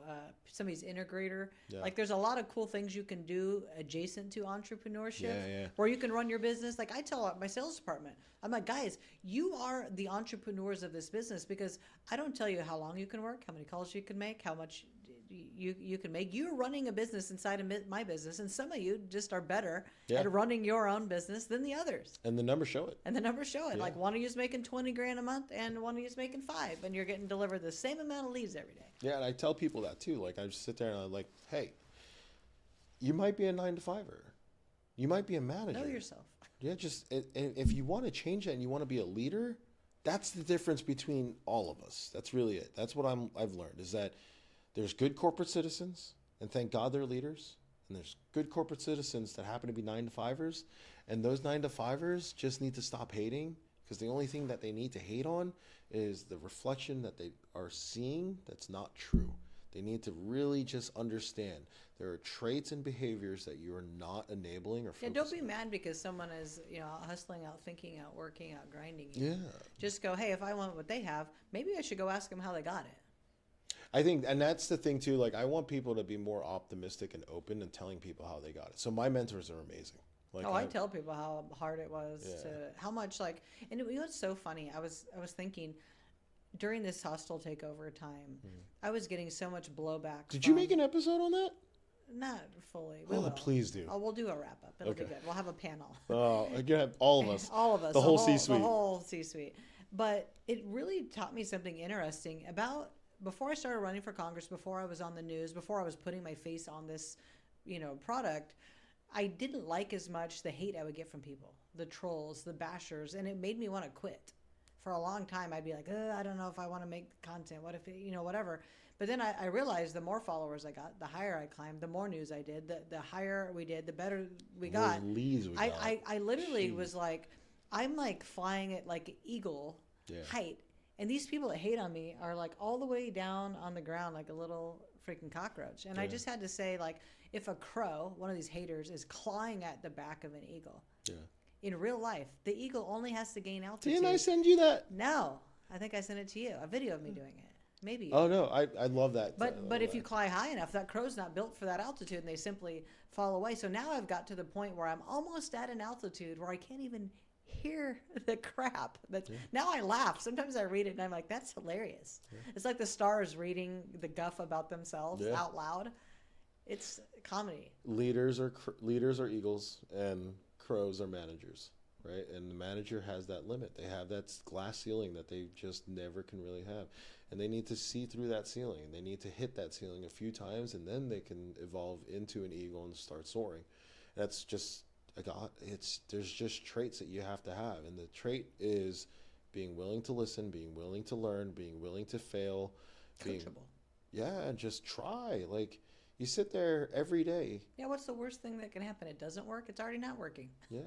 somebody's integrator. Yeah. Like there's a lot of cool things you can do adjacent to entrepreneurship where you can run your business. Like I tell my sales department, I'm like, guys, you are the entrepreneurs of this business because I don't tell you how long you can work, how many calls you can make, how much you can make. You're running a business inside of my business, and some of you just are better at running your own business than the others. And the numbers show it. Yeah. Like one of you's making $20,000 a month, and one of you's making $5 million, and you're getting delivered the same amount of leads every day. Yeah, and I tell people that too. Like I just sit there and I'm like, hey, you might be a 9-to-5-er, you might be a manager. Know yourself. Yeah, just and if you want to change that and you want to be a leader, that's the difference between all of us. That's really it. That's what I've learned is that. There's good corporate citizens, and thank God they're leaders. And there's good corporate citizens that happen to be 9-to-5ers. And those 9-to-5ers just need to stop hating, because the only thing that they need to hate on is the reflection that they are seeing that's not true. They need to really just understand there are traits and behaviors that you are not enabling or focusing on. Don't be mad because someone is, you know, hustling out, thinking out, working out, grinding. Yeah. Just go, hey, if I want what they have, maybe I should go ask them how they got it. I think, and that's the thing too, like I want people to be more optimistic and open and telling people how they got it. So my mentors are amazing. Like I tell people how hard it was to, how much like, and you know, it's so funny. I was thinking during this hostile takeover time, I was getting so much blowback. Did you make an episode on that? Not fully. Please do. We'll do a wrap up. It'll be good. We'll have a panel. Again, all of us. All of us. The whole C-suite. The whole C-suite. But it really taught me something interesting about before I started running for Congress, before I was on the news, before I was putting my face on this, product, I didn't like as much the hate I would get from people, the trolls, the bashers, and it made me want to quit. For a long time, I'd be like, I don't know if I want to make content. What if, whatever. But then I realized the more followers I got, the higher I climbed, the more news I did, the higher we did, the better we got. More leads we got. I literally was like, I'm like flying at like eagle height. And these people that hate on me are like all the way down on the ground like a little freaking cockroach. And I just had to say, like, if a crow, one of these haters, is clawing at the back of an eagle, in real life, the eagle only has to gain altitude. Didn't I send you that? No. I think I sent it to you. A video of me doing it. Maybe. Oh, no. I love that. But if you fly high enough, that crow's not built for that altitude, and they simply fall away. So now I've got to the point where I'm almost at an altitude where I can't even hear the crap. Now I laugh. Sometimes I read it and I'm like, that's hilarious. It's like the stars reading the guff about themselves out loud. It's comedy. Leaders are eagles, and crows are managers, right? And the manager has that limit. They have that glass ceiling that they just never can really have, and they need to see through that ceiling. They need to hit that ceiling a few times, and then they can evolve into an eagle and start soaring. That's just there's just traits that you have to have, and the trait is being willing to listen, being willing to learn, being willing to fail, Coachable. And just try. Like, you sit there every day. Yeah, what's the worst thing that can happen? It doesn't work. It's already not working. Yeah.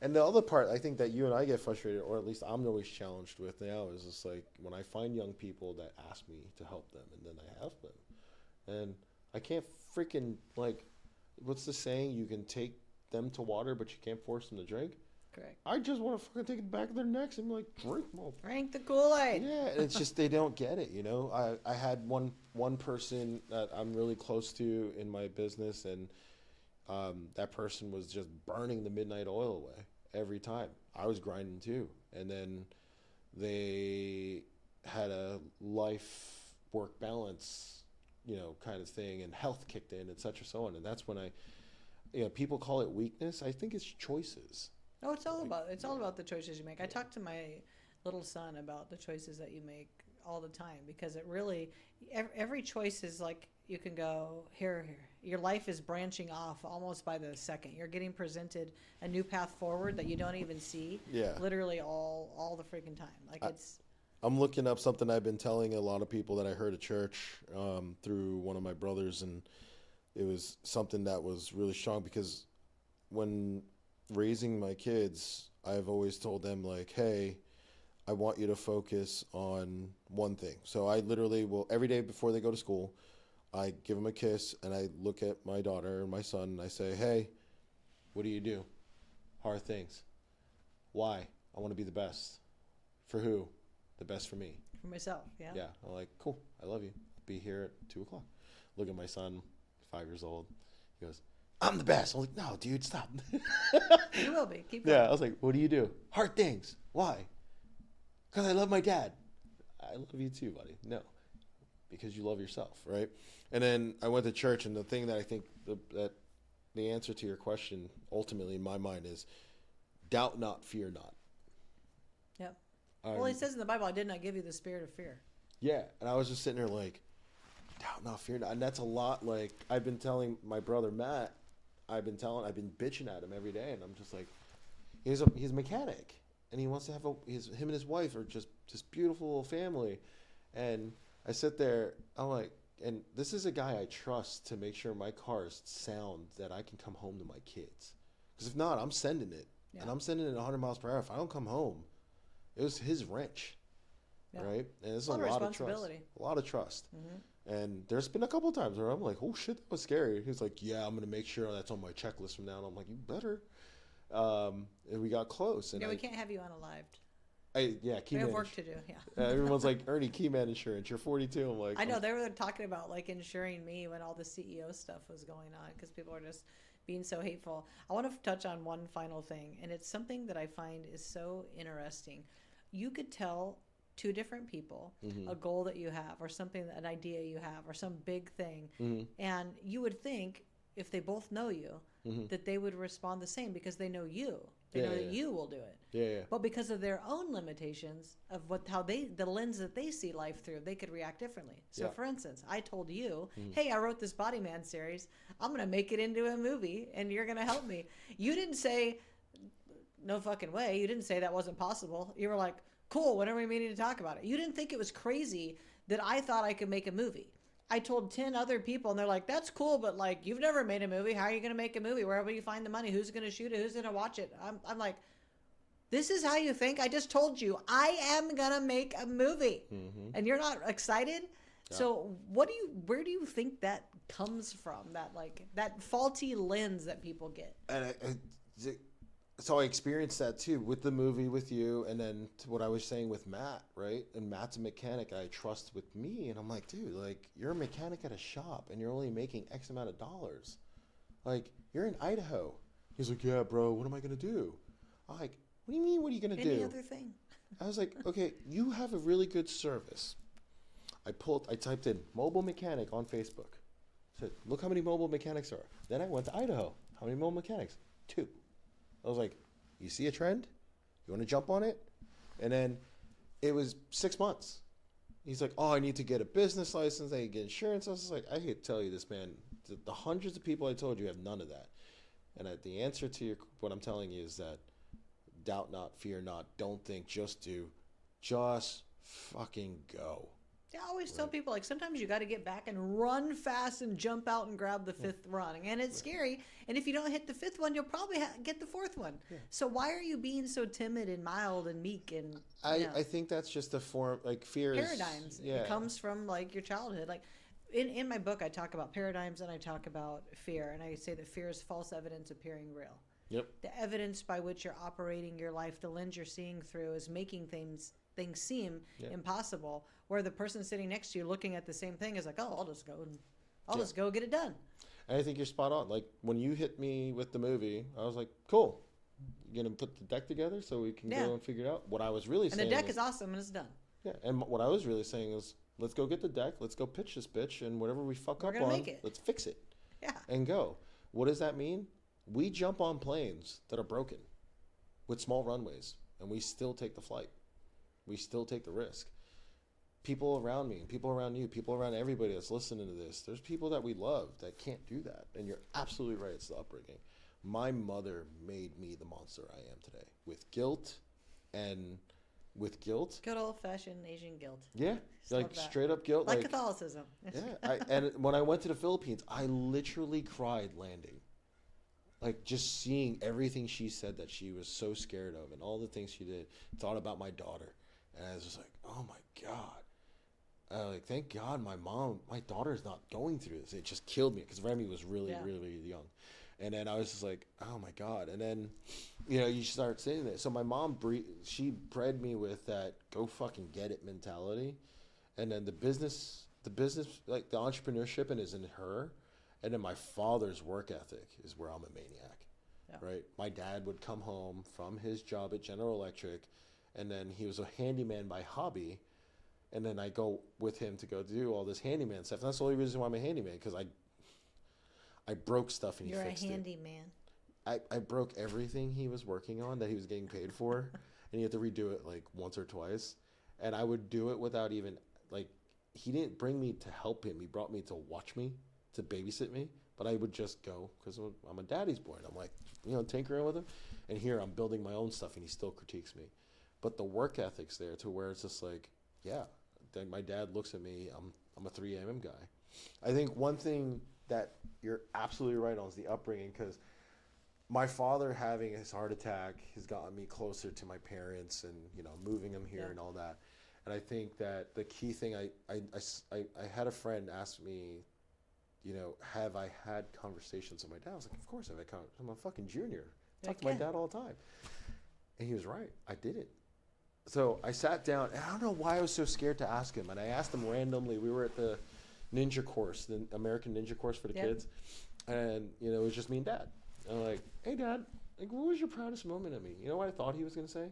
And the other part I think that you and I get frustrated, or at least I'm always challenged with now, is just like when I find young people that ask me to help them, and then I help them, and I can't freaking, like, what's the saying? You can take them to water, but you can't force them to drink. Correct. I just want to fucking take the back of their necks and be like, drink more. Drink the Kool-Aid. Yeah, it's just they don't get it, I had one person that I'm really close to in my business, and that person was just burning the midnight oil away every time. I was grinding too. And then they had a life-work balance, kind of thing, and health kicked in, et cetera, so on. And that's when people call it weakness. I think it's choices. Oh, it's all about the choices you make. I talk to my little son about the choices that you make all the time, because it really, every choice is like, you can go here. Your life is branching off almost by the second. You're getting presented a new path forward that you don't even see. Yeah. Literally all the freaking time. Like, I'm looking up something I've been telling a lot of people that I heard at church through one of my brothers, and it was something that was really strong, because when raising my kids, I've always told them, like, hey, I want you to focus on one thing. So I literally will, every day before they go to school, I give them a kiss, and I look at my daughter and my son, and I say, hey, what do you do? Hard things. Why? I want to be the best. For who? The best for me. For myself, yeah. Yeah. I'm like, cool, I love you. Be here at 2 o'clock. Look at my son, 5 years old. He goes, I'm the best. I'm like, no, dude, stop. You will be. Keep going. Yeah, I was like, what do you do? Hard things. Why? Because I love my dad. I love you too, buddy. No, because you love yourself, right? And then I went to church, and the thing that I think that the answer to your question ultimately in my mind is doubt not, fear not. Yep. Well, it says in the Bible, I did not give you the spirit of fear. Yeah, and I was just sitting there like, doubt not, fear not. And that's a lot. Like, I've been telling my brother Matt, I've been bitching at him every day, and I'm just like, he's a mechanic, and he wants to have him and his wife are just this beautiful little family. And I sit there, I'm like, and this is a guy I trust to make sure my car is sound, that I can come home to my kids. Because if not, I'm sending it. Yeah. And I'm sending it 100 miles per hour. If I don't come home, it was his wrench. Yeah. Right? And it's a lot of trust. A lot of trust. Mm-hmm. And there's been a couple of times where I'm like, oh shit, that was scary. He's like, yeah, I'm going to make sure that's on my checklist from now on. I'm like, you better. And we got close. And we can't have you unalived. We have work to do. Yeah. Everyone's like, Ernie, Keyman Insurance. You're 42. I'm like, I know they were talking about like insuring me when all the CEO stuff was going on, because people are just being so hateful. I want to touch on one final thing, and it's something that I find is so interesting. You could tell two different people mm-hmm. a goal that you have, or something, an idea you have, or some big thing, mm-hmm. and you would think if they both know you mm-hmm. that they would respond the same, because they know you. They know that you will do it. Yeah. But because of their own limitations of the lens that they see life through, they could react differently. So for instance, I told you, hey, I wrote this Body Man series. I'm going to make it into a movie and you're going to help me. You didn't say, no fucking way. You didn't say that wasn't possible. You were like, cool, when are we meeting to talk about it? You didn't think it was crazy that I thought I could make a movie. I told 10 other people and they're like, that's cool, but like, you've never made a movie. How are you going to make a movie? Where will you find the money? Who's going to shoot it? Who's going to watch it? I'm like, this is how you think? I just told you I am going to make a movie and you're not excited. Yeah. So where do you think that comes from? That faulty lens that people get. And so I experienced that too with the movie with you, and then what I was saying with Matt, right? And Matt's a mechanic I trust with me, and I'm like, dude, like, you're a mechanic at a shop and you're only making X amount of dollars. Like, you're in Idaho. He's like, yeah, bro, what am I gonna do? I'm like, what do you mean, what are you gonna do? Any other thing. I was like, okay, you have a really good service. I typed in mobile mechanic on Facebook. Said, look how many mobile mechanics there are. Then I went to Idaho. How many mobile mechanics? 2. I was like, you see a trend? You want to jump on it? And then it was 6 months. He's like, oh, I need to get a business license. I need to get insurance. I was like, I hate to tell you this, man. The hundreds of people I told you have none of that. And the answer to what I'm telling you is that doubt not, fear not, don't think, just do. Just fucking go. I always tell people, like, sometimes you got to get back and run fast and jump out and grab the 5th run. And it's scary. And if you don't hit the 5th one, you'll probably get the 4th one. Yeah. So why are you being so timid and mild and meek? And I think that's just a form, like, fear paradigms. Yeah. It comes from, like, your childhood. Like, in my book, I talk about paradigms and I talk about fear. And I say that fear is false evidence appearing real. Yep. The evidence by which you're operating your life, the lens you're seeing through, is making things seem impossible, where the person sitting next to you looking at the same thing is like, oh, I'll just go get it done. And I think you're spot on. Like, when you hit me with the movie, I was like, cool. You're going to put the deck together so we can go and figure it out? What I was really saying, and the deck is awesome and it's done. Yeah, and what I was really saying is, let's go get the deck, let's go pitch this bitch, and whatever we fuck up on, let's fix it. Yeah. And go. What does that mean? We jump on planes that are broken with small runways, and we still take the flight. We still take the risk. People around me, people around you, people around everybody that's listening to this, there's people that we love that can't do that. And you're absolutely right, it's the upbringing. My mother made me the monster I am today with guilt. Good old-fashioned Asian guilt. Yeah, like straight up guilt. Like Catholicism. Yeah, and when I went to the Philippines, I literally cried landing. Like, just seeing everything she said that she was so scared of and all the things she did, thought about my daughter. And I was just like, oh my God. Like, thank God my daughter's not going through this. It just killed me because Remy was really, really young. And then I was just like, oh my God. And then, you start saying that. So my mom, she bred me with that go fucking get it mentality. And then the business, like the entrepreneurship is in her. And then my father's work ethic is where I'm a maniac, right? My dad would come home from his job at General Electric, and then he was a handyman by hobby. And then I go with him to go do all this handyman stuff. And that's the only reason why I'm a handyman, because I broke stuff and he fixed it. You're a handyman. I broke everything he was working on that he was getting paid for, and he had to redo it like once or twice. And I would do it without even, like, he didn't bring me to help him. He brought me to watch me, to babysit me. But I would just go because I'm a daddy's boy. And I'm like, tinkering with him. And here I'm building my own stuff, and he still critiques me. But the work ethic's there to where it's just like, yeah. Then my dad looks at me. I'm a 3M guy. I think one thing that you're absolutely right on is the upbringing, because my father having his heart attack has gotten me closer to my parents and, moving them here and all that. And I think that the key thing, I had a friend ask me, have I had conversations with my dad? I was like, of course I've had conversations. I'm a fucking junior. I talk to my dad all the time. And he was right. I did it. So I sat down, and I don't know why I was so scared to ask him. And I asked him randomly. We were at the ninja course, the American ninja course for the kids. And, it was just me and Dad. And I'm like, hey, Dad, like, what was your proudest moment of me? You know what I thought he was going to say?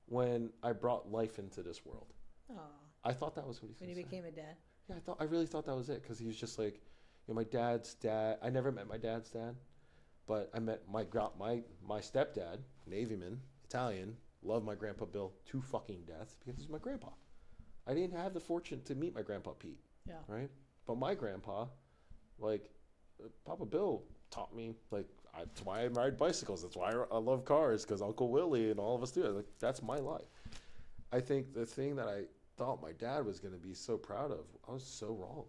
When I brought life into this world. Aww. I thought that was what he was going to say. When you became a dad? Yeah, I really thought that was it, because he was just like, my dad's dad. I never met my dad's dad, But I met my stepdad, Navyman, Italian, loved my grandpa Bill to fucking death because he's my grandpa. I didn't have the fortune to meet my grandpa Pete. Yeah. Right? But my grandpa, like, Papa Bill taught me, like, that's why I ride bicycles. That's why I love cars, because Uncle Willie and all of us do it. Like, that's my life. I think the thing that I thought my dad was going to be so proud of, I was so wrong.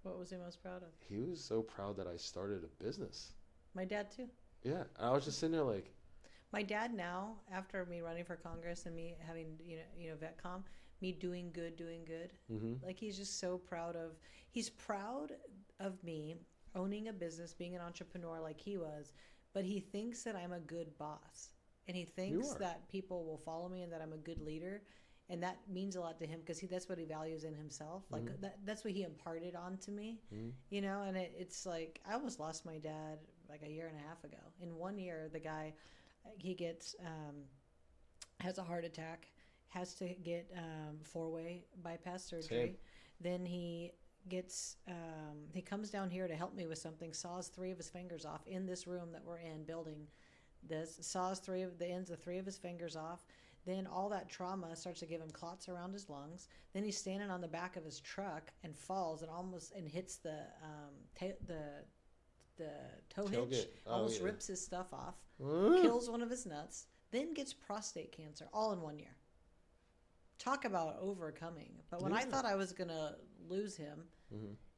What was he most proud of? He was so proud that I started a business. My dad too. Yeah. And I was just sitting there like... My dad now, after me running for Congress and me having, VetCom, me doing good, Mm-hmm. like he's just so proud of, he's proud of me owning a business, being an entrepreneur like he was, but he thinks that I'm a good boss. And he thinks that people will follow me and that I'm a good leader. And that means a lot to him because that's what he values in himself. Like that's what he imparted onto me, and it's like, I almost lost my dad like a year and a half ago. In 1 year, the guy, he gets, has a heart attack, has to get 4-way bypass surgery. Same. Then he gets, he comes down here to help me with something, saws 3 of his fingers off in this room that we're in building this, saws the ends of 3 of his fingers off. Then all that trauma starts to give him clots around his lungs. Then he's standing on the back of his truck and falls and hits the tow hitch, almost rips his stuff off, kills one of his nuts, then gets prostate cancer all in 1 year. Talk about overcoming. But when I thought I was going to lose him,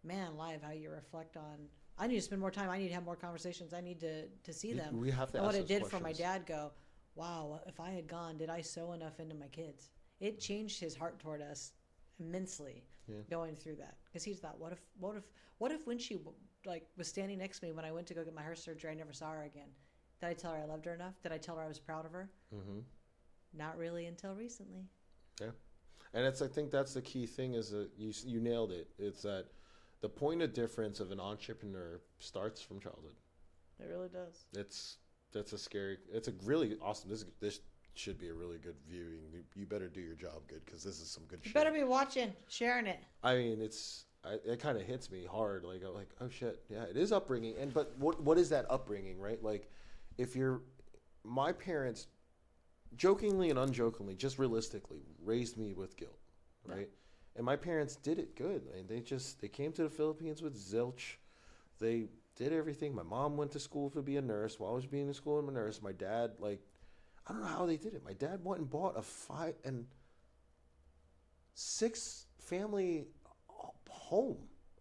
man, live, how you reflect on, I need to spend more time. I need to have more conversations. I need to see them. We have to and ask what it did questions. for my dad, go, wow, if I had gone, did I sow enough into my kids? It changed his heart toward us immensely going through that. Because he's thought, what if when she was standing next to me when I went to go get my hair surgery, I never saw her again? Did I tell her I loved her enough? Did I tell her I was proud of her? Mm-hmm. Not really until recently. Yeah. And I think that's the key thing, is that you nailed it. It's that the point of difference of an entrepreneur starts from childhood. It really does. It's a really awesome, this should be a really good viewing. You better do your job good, because this is some good shit. You better be watching, sharing it. I mean, it kind of hits me hard. Like, I'm like, oh shit, yeah, it is upbringing. But what is that upbringing, right? Like, my parents, jokingly and unjokingly, just realistically, raised me with guilt, right? Yeah. And my parents did it good. And they came to the Philippines with zilch. They did everything. My mom went to school to be a nurse. While I was being in school, I'm a nurse. My dad, I don't know how they did it. My dad went and bought a 5 and 6 family home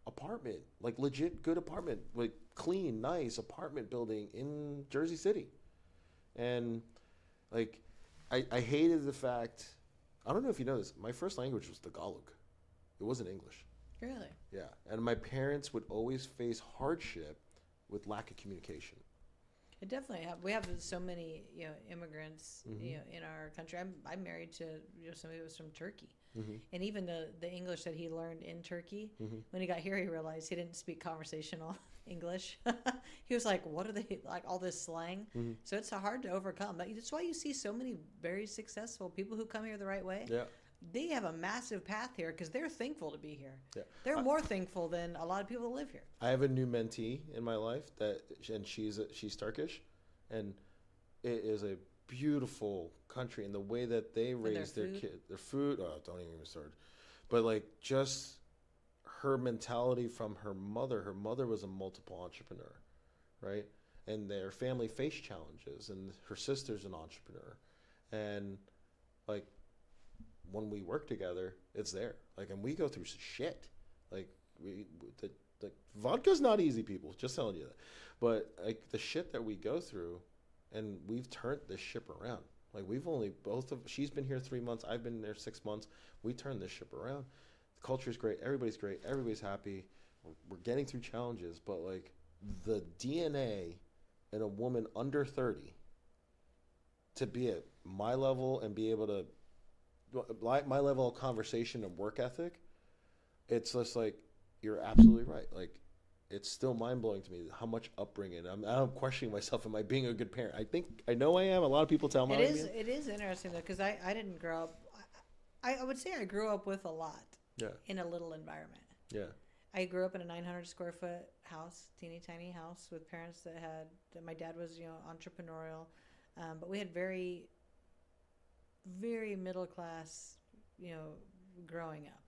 apartment, legit good apartment, clean, nice apartment building in Jersey City. And I hated the fact, I don't know if you know this, my first language was Tagalog. It wasn't English. Really? Yeah. And my parents would always face hardship with lack of communication. It definitely we have so many immigrants in our country. I'm married to somebody who was from Turkey, and even the English that he learned in Turkey, when he got here, he realized he didn't speak conversational English. He was like, "What are they like? All this slang." So it's hard to overcome. That's why you see so many very successful people who come here the right way. Yeah. They have a massive path here because they're thankful to be here. Yeah. They're more thankful than a lot of people that live here. I have a new mentee in my life and she's Turkish, and it is a beautiful country, and the way that they raise their kids, their food. Oh, don't even start. But just her mentality from her mother. Her mother was a multiple entrepreneur, right? And their family faced challenges, and her sister's an entrepreneur, and when we work together, it's there. And we go through shit. The vodka's not easy, people. Just telling you that. But the shit that we go through, and we've turned this ship around. She's been here 3 months. I've been there 6 months. We turned this ship around. The culture's great. Everybody's great. Everybody's happy. We're getting through challenges. But the DNA in a woman under 30 to be at my level and be able to, my level of conversation and work ethic, it's just you're absolutely right. It's still mind-blowing to me how much upbringing. I'm questioning myself. Am I being a good parent? I know I am. A lot of people tell me it is interesting though, because I didn't grow up. I would say I grew up with a lot in a little environment. Yeah. I grew up in a 900 square foot house, teeny tiny house with parents that my dad was, entrepreneurial. But we had very, very middle class, growing up.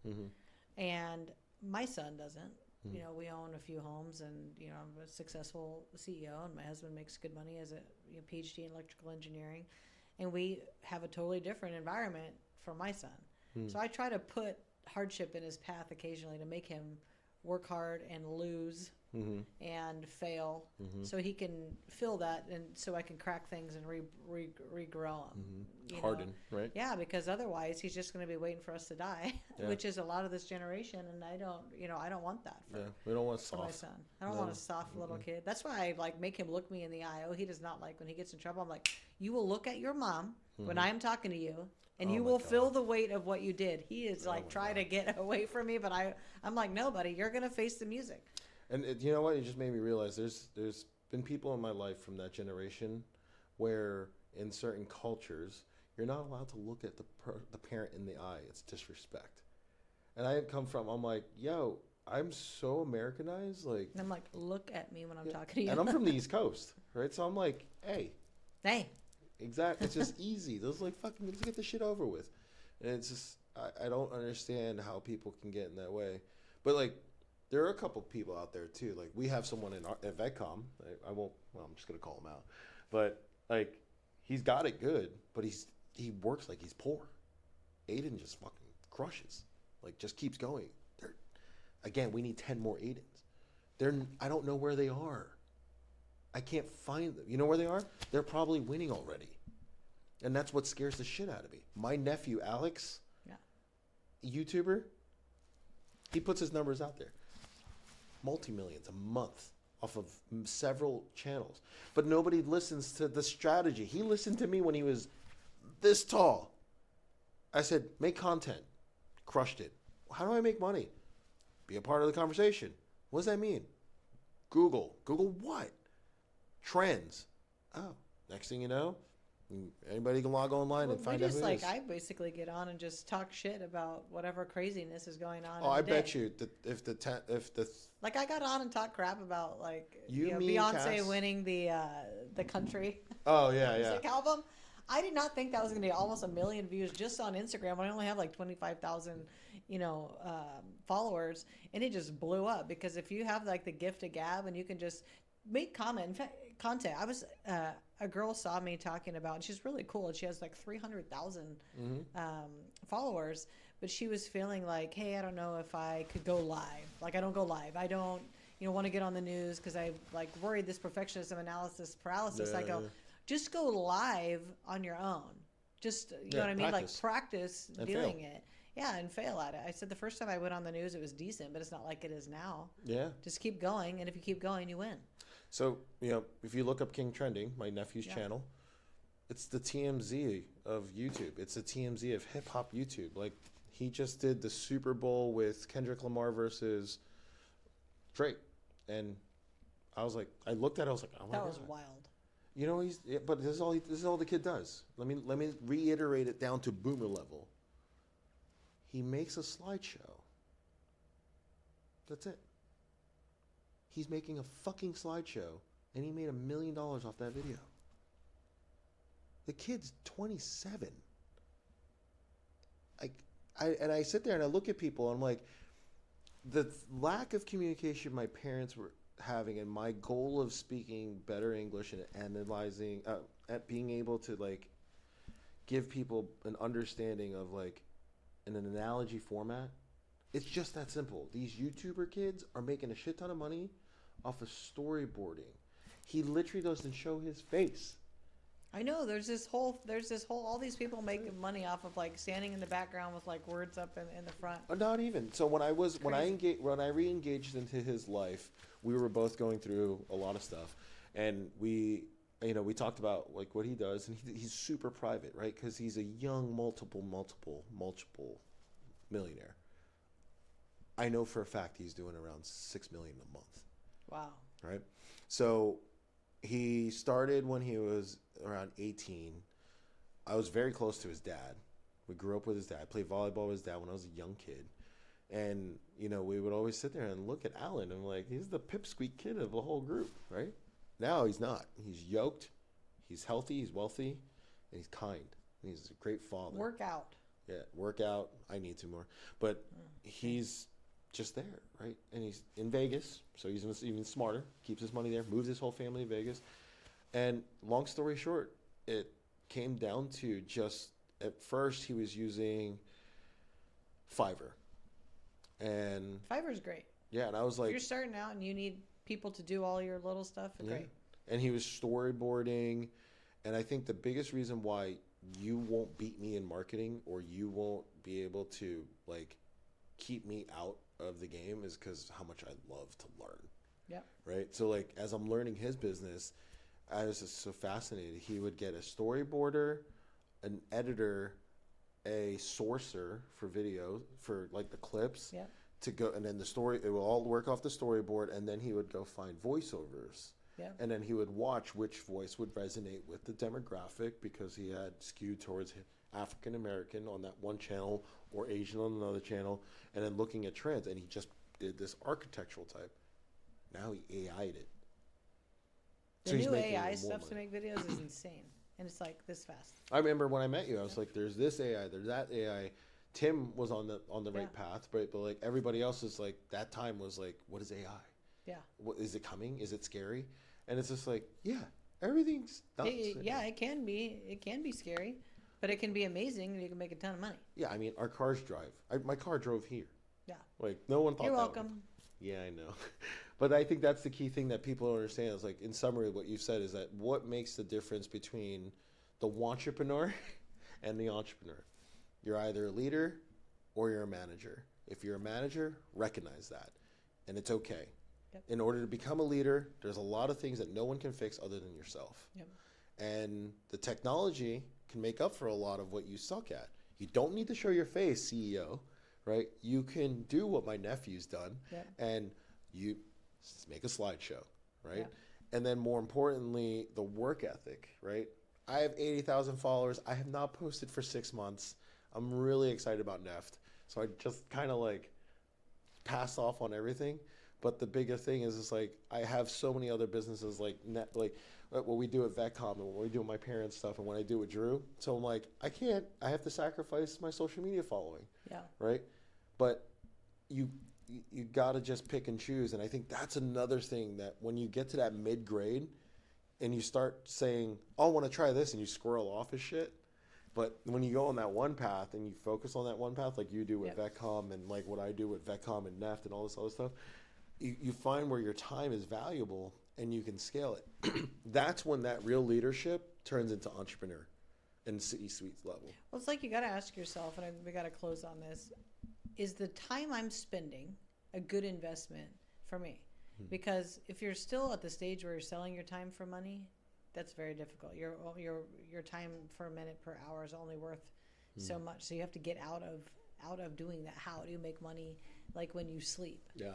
And my son doesn't. We own a few homes, and I'm a successful CEO, and my husband makes good money as a PhD in electrical engineering, and we have a totally different environment for my son. So I try to put hardship in his path occasionally to make him work hard and lose and fail, so he can feel that, and so I can crack things and regrow him. Harden, right? Yeah, because otherwise he's just going to be waiting for us to die, which is a lot of this generation, and I don't want that. We don't want for my soft. son. I don't want a soft little kid. That's why I make him look me in the eye. Oh, he does not like when he gets in trouble. I'm like, you will look at your mom when I am talking to you, and you will feel the weight of what you did. He is trying to get away from me, but I'm like, no, buddy, you're going to face the music. And you know what? It just made me realize there's been people in my life from that generation where in certain cultures you're not allowed to look at the parent in the eye. It's disrespect. And I had come from, I'm like, yo, I'm so Americanized. Like, and I'm like, look at me when I'm talking to you. And I'm from the East Coast, right? So I'm like, hey. Exactly. It's just easy. Those fucking, let's get this shit over with. And it's just, I don't understand how people can get in that way. But there are a couple people out there too. We have someone at VetCom. I'm just going to call him out. But he's got it good, but he works like he's poor. Aiden just fucking crushes. Just keeps going. Again, we need 10 more Aidens. I don't know where they are. I can't find them. You know where they are? They're probably winning already. And that's what scares the shit out of me. My nephew, Alex, YouTuber, he puts his numbers out there. Multi-millions a month off of several channels. But nobody listens to the strategy. He listened to me when he was this tall. I said, make content. Crushed it. How do I make money? Be a part of the conversation. What does that mean? Google. Google what? Trends. Oh, next thing you know, anybody can log online and find out who it is. I basically get on and just talk shit about whatever craziness is going on. Oh, I bet you that if the I got on and talked crap about mean Beyonce Cass? winning the country. Oh yeah, music album. I did not think that was going to be almost 1 million views just on Instagram. I only have 25,000, followers, and it just blew up because if you have the gift of gab and you can just make content. I was a girl saw me talking about, and she's really cool, and she has 300,000 followers, but she was feeling hey, I don't know if I could go live. I don't go live. I don't want to get on the news because I worried this perfectionism analysis paralysis. I go, just go live on your own. Just you know what I mean? Practice and doing it. Yeah, and fail at it. I said the first time I went on the news, it was decent, but it's not like it is now. Yeah. Just keep going, and if you keep going, you win. So, if you look up King Trending, my nephew's channel, it's the TMZ of YouTube. It's the TMZ of hip-hop YouTube. He just did the Super Bowl with Kendrick Lamar versus Drake. And I was I looked at it, I was like, oh my God. That was wild. But this is all the kid does. Let me reiterate it down to boomer level. He makes a slideshow. That's it. He's making a fucking slideshow, and he made $1 million off that video. The kid's 27. I sit there and I look at people, and I'm like, the lack of communication my parents were having, and my goal of speaking better English and analyzing, at being able to give people an understanding of in an analogy format. It's just that simple. These YouTuber kids are making a shit ton of money off of storyboarding. He literally doesn't show his face. I know there's this whole all these people making money off of standing in the background with words up in the front. Not even. So when I re-engaged into his life, we were both going through a lot of stuff, and we talked about what he does, and he's super private, right? Because he's a young multiple millionaire. I know for a fact he's doing around $6 million a month. Wow. Right. So he started when he was around 18. I was very close to his dad. We grew up with his dad. I played volleyball with his dad when I was a young kid. And, you know, we would always sit there and look at Alan and like, he's the pipsqueak kid of the whole group, right? Now he's not. He's yoked, he's healthy, he's wealthy, and he's kind. And he's a great father. Work out. Yeah, work out. I need to more. But he's just there, right? And he's in Vegas, so he's even smarter. Keeps his money there, moves his whole family to Vegas. And long story short, it came down to just, at first he was using Fiverr. And Fiverr's great. yeah, and I was like, If you're starting out and you need people to do all your little stuff, great. And he was storyboarding. And I think the biggest reason why you won't beat me in marketing, or you won't be able to like keep me out of the game, is because how much I love to learn. Yeah. Right. So like, as I'm learning his business, I was just so fascinated. He would get a storyboarder, an editor, a sourcer for video, for like the clips, to go, and then the story, it will all work off the storyboard, and then he would go find voiceovers. Yeah. And then he would watch which voice would resonate with the demographic, because he had skewed towards African American on that one channel or Asian on another channel, and then looking at trends. And he just did this architectural type. Now he AI'd it. The So he's new making AI more stuff money. to make videos is insane. And it's like this fast. I remember when I met you, I was like, there's this AI, there's that AI. Tim was on the right path, but like everybody else is like, that time was like, what is AI? Yeah. What is it coming? Is it scary? And it's just like, yeah, everything's nuts. It can be. It can be scary, but it can be amazing, and you can make a ton of money. Yeah, I mean, our cars drive. My car drove here. Yeah. Like, no one thought You're that welcome. Yeah, I know. But I think that's the key thing that people don't understand is, like, in summary, what you've said is that what makes the difference between the wantrepreneur and the entrepreneur? You're either a leader or you're a manager. If you're a manager, recognize that. And it's okay. Yep. In order to become a leader, there's a lot of things that no one can fix other than yourself. Yep. And the technology can make up for a lot of what you suck at. You don't need to show your face, CEO, right? You can do what my nephew's done, and you make a slideshow, right? Yeah. And then more importantly, the work ethic, right? I have 80,000 followers. I have not posted for 6 months. I'm really excited about Neft. So I just kind of like pass off on everything. But the bigger thing is, it's like, I have so many other businesses like what we do at VetCom, and what we do with my parents' stuff, and what I do with Drew. So I'm like, I have to sacrifice my social media following. Yeah. Right? But you got to just pick and choose. And I think that's another thing, that when you get to that mid-grade and you start saying, oh, I want to try this, and you squirrel off his shit. But when you go on that one path and you focus on that one path, like you do with VetCom, and like what I do with VetCom and Neft and all this other stuff, you find where your time is valuable and you can scale it. That's when that real leadership turns into entrepreneur and C-suite level. Well, it's like, you got to ask yourself, and we got to close on this, is the time I'm spending a good investment for me? Because if you're still at the stage where you're selling your time for money, that's very difficult. Your time for a minute per hour is only worth so much. So you have to get out of doing that. How do you make money, like when you sleep? Yeah.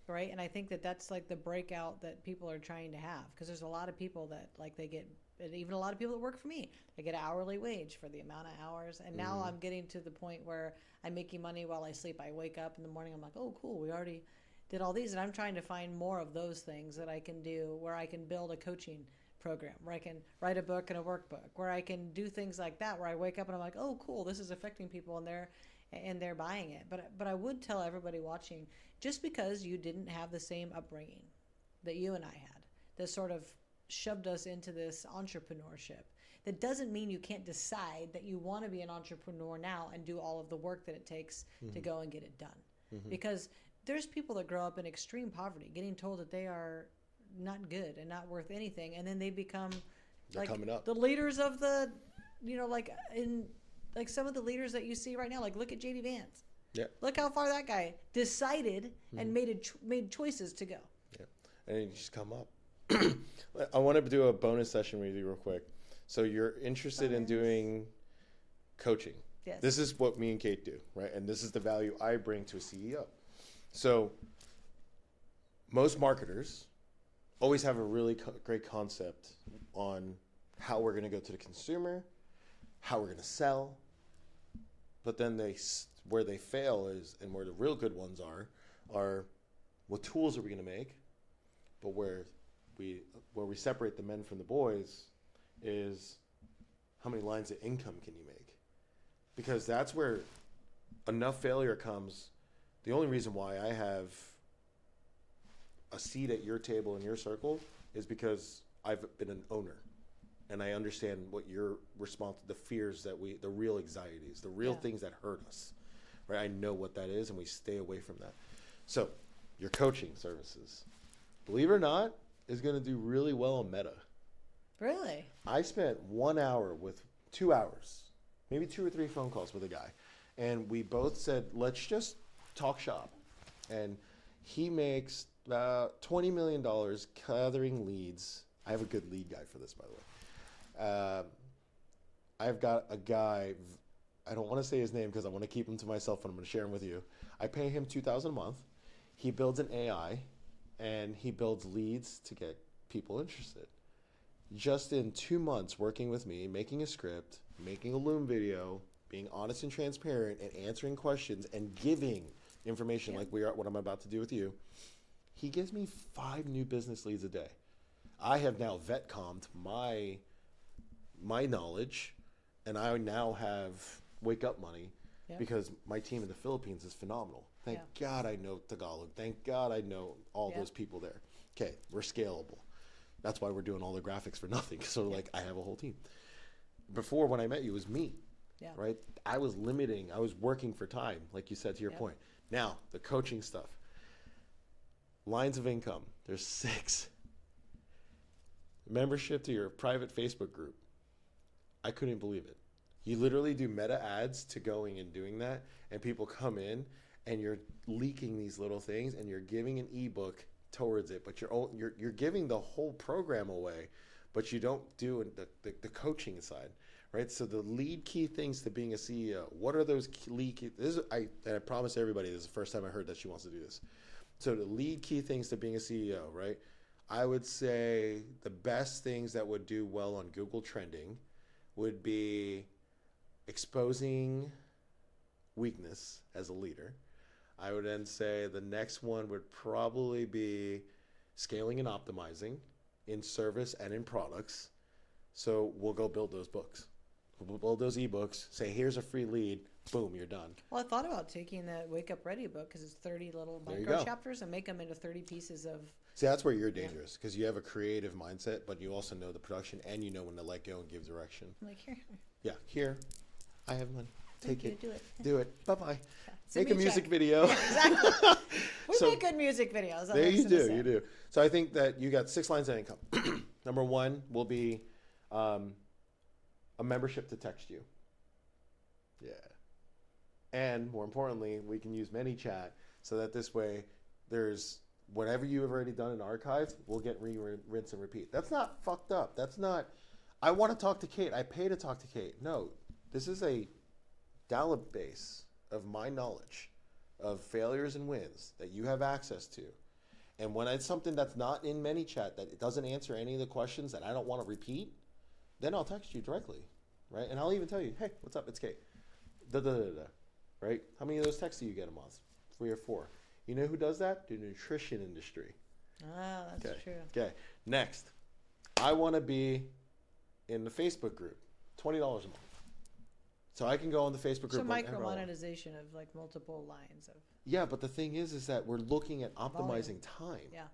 Right. And I think that's like the breakout that people are trying to have, because there's a lot of people that like they get, even a lot of people that work for me, they get an hourly wage for the amount of hours. And now I'm getting to the point where I'm making money while I sleep. I wake up in the morning, I'm like, oh, cool, we already did all these. And I'm trying to find more of those things that I can do, where I can build a coaching program, where I can write a book and a workbook, where I can do things like that, where I wake up and I'm like, oh, cool, this is affecting people, and they're buying it. But I would tell everybody watching, just because you didn't have the same upbringing that you and I had, that sort of shoved us into this entrepreneurship, that doesn't mean you can't decide that you want to be an entrepreneur now and do all of the work that it takes to go and get it done. Because there's people that grow up in extreme poverty, getting told that they are not good and not worth anything, and then they become like the leaders of the, like some of the leaders that you see right now. Like, look at JD Vance. Yeah. Look how far that guy decided and made choices to go. Yeah. And he just come up. I want to do a bonus session with you real quick. So you're interested in doing coaching. Yes. This is what me and Kate do, right? And this is the value I bring to a CEO. So most marketers always have a really great concept on how we're going to go to the consumer, how we're going to sell, but then they where they fail is, and where the real good ones are what tools are we going to make? But where we separate the men from the boys is how many lines of income can you make? Because that's where enough failure comes. The only reason why I have a seat at your table in your circle is because I've been an owner, and I understand what your response, the fears that the real anxieties, the real things that hurt us, right? I know what that is, and we stay away from that. So your coaching services, believe it or not, is going to do really well on Meta. Really? I spent 1 hour with 2 hours, maybe 2 or 3 phone calls with a guy, and we both said, let's just talk shop. And he makes $20 million gathering leads. I have a good lead guy for this, by the way. I've got a guy, I don't want to say his name because I want to keep him to myself, and I'm going to share him with you. I pay him $2,000 a month. He builds an AI, and he builds leads to get people interested. Just in 2 months working with me, making a script, making a Loom video, being honest and transparent, and answering questions and giving information like what I'm about to do with you, he gives me 5 new business leads a day. I have now vet-commed my knowledge, and I now have wake up money because my team in the Philippines is phenomenal. Thank God I know Tagalog. Thank God I know all those people there. Okay, we're scalable. That's why we're doing all the graphics for nothing. So like I have a whole team. Before, when I met you, it was me, right? I was working for time, like you said to your point. Now, the coaching stuff. Lines of income, there's 6. Membership to your private Facebook group. I couldn't believe it. You literally do meta ads to going and doing that, and people come in, and you're leaking these little things, and you're giving an ebook towards it, but you're giving the whole program away, but you don't do the coaching side, right? So the lead key things to being a CEO. What are those lead key? I promise everybody this is the first time I heard that she wants to do this. So the lead key things to being a CEO, right? I would say the best things that would do well on Google trending would be exposing weakness as a leader. I would then say the next one would probably be scaling and optimizing in service and in products. So we'll go build those books. We'll build those ebooks, say, here's a free lead, boom, you're done. Well, I thought about taking that Wake Up Ready book because it's 30 little micro chapters and make them into 30 pieces of... See, that's where you're dangerous because you have a creative mindset, but you also know the production and you know when to let go and give direction. I'm like, here. Yeah, here, I have money. Take it. Do it. Do it. Bye-bye. Yeah. Make a music video. Yeah, exactly. We make good music videos. There you do. So I think that you got 6 lines of income. Number 1 will be a membership to text you. Yeah. And more importantly, we can use ManyChat so that this way there's whatever you have already done in archives, we'll get rinse and repeat. That's not fucked up. That's not, I want to talk to Kate. I pay to talk to Kate. No, this is a database of my knowledge of failures and wins that you have access to. And when it's something that's not in ManyChat, that it doesn't answer any of the questions that I don't want to repeat, then I'll text you directly, right? And I'll even tell you, hey, what's up? It's Kate. Right? How many of those texts do you get a month? 3 or 4. You know who does that? The nutrition industry. Ah, that's true. Okay. Next, I want to be in the Facebook group. $20 a month. So I can go on the Facebook group. So micro monetization of like multiple lines of. Yeah, but the thing is that we're looking at optimizing time. Yeah.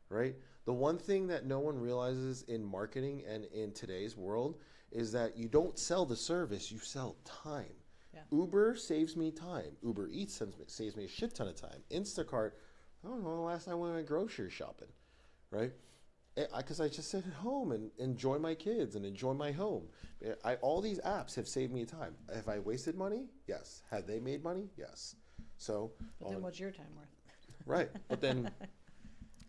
Right? The one thing that no one realizes in marketing and in today's world is that you don't sell the service, you sell time. Yeah. Uber saves me time. Uber Eats saves me a shit ton of time. Instacart, I don't know the last time I went grocery shopping, right? Because I just sit at home and enjoy my kids and enjoy my home. All these apps have saved me time. Have I wasted money? Yes. Have they made money? Yes. So. But then what's your time worth? Right. But then,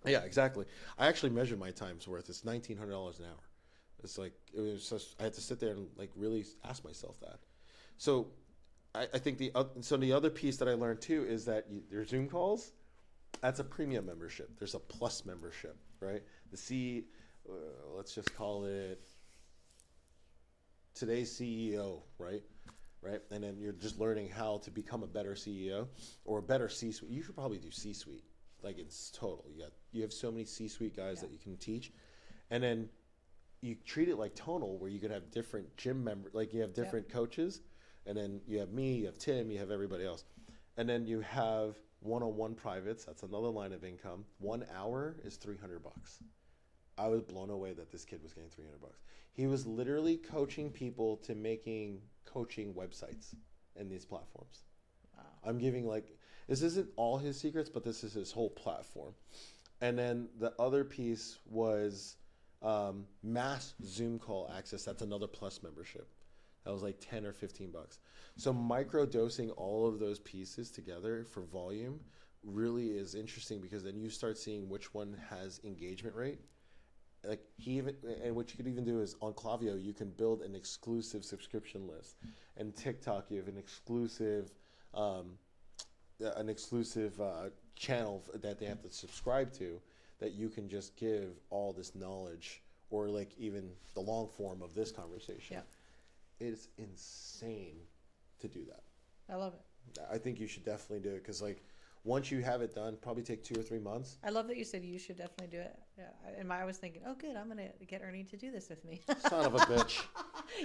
yeah, exactly. I actually measured my time's worth. It's $1,900 an hour. It's like, it was just, I had to sit there and like really ask myself that. So I think the other piece that I learned too is that your Zoom calls, that's a premium membership. There's a plus membership, right? Let's just call it today's CEO, right? right? And then you're just learning how to become a better CEO or a better C-suite. You should probably do C-suite, like it's total. You have so many C-suite guys that you can teach, and then you treat it like tonal, where you could have different gym members, like you have different coaches, and then you have me, you have Tim, you have everybody else, and then you have one-on-one privates. That's another line of income. 1 hour is $300. I was blown away that this kid was getting $300. He was literally coaching people to making coaching websites in these platforms. Wow. I'm giving this isn't all his secrets, but this is his whole platform. And then the other piece was mass Zoom call access. That's another plus membership. That was like 10 or 15 bucks. So micro dosing all of those pieces together for volume really is interesting, because then you start seeing which one has engagement rate. Like and what you could even do is on Klaviyo, you can build an exclusive subscription list, and TikTok, you have an exclusive channel that they have to subscribe to, that you can just give all this knowledge, or like even the long form of this conversation. Yeah. It's insane to do that. I love it. I think you should definitely do it, because once you have it done, probably take 2 or 3 months. I love that you said you should definitely do it. Yeah, and I was thinking, oh, good, I'm gonna get Ernie to do this with me. Son of a bitch!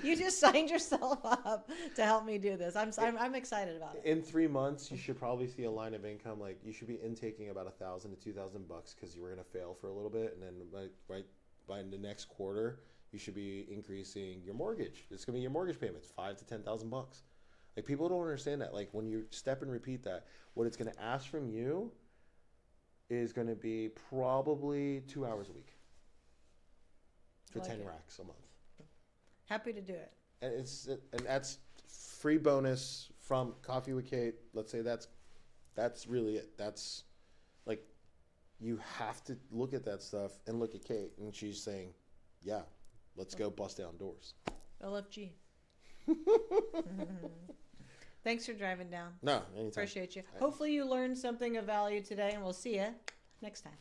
You just signed yourself up to help me do this. I'm excited about it. In 3 months, you should probably see a line of income. Like, you should be intaking about $1,000 to $2,000 because you were gonna fail for a little bit, and then by the next quarter, you should be increasing your mortgage. It's gonna be your mortgage payments, $5,000 to $10,000. Like, people don't understand that. Like, when you step and repeat that, what it's going to ask from you is going to be probably 2 hours a week for 10 racks a month. Happy to do it. And that's free bonus from Coffee with Kate. Let's say that's really it. That's like, you have to look at that stuff and look at Kate, and she's saying, yeah, let's go bust down doors. LFG. Thanks for driving down. No, anytime. Appreciate you. Hopefully you learned something of value today, and we'll see you next time.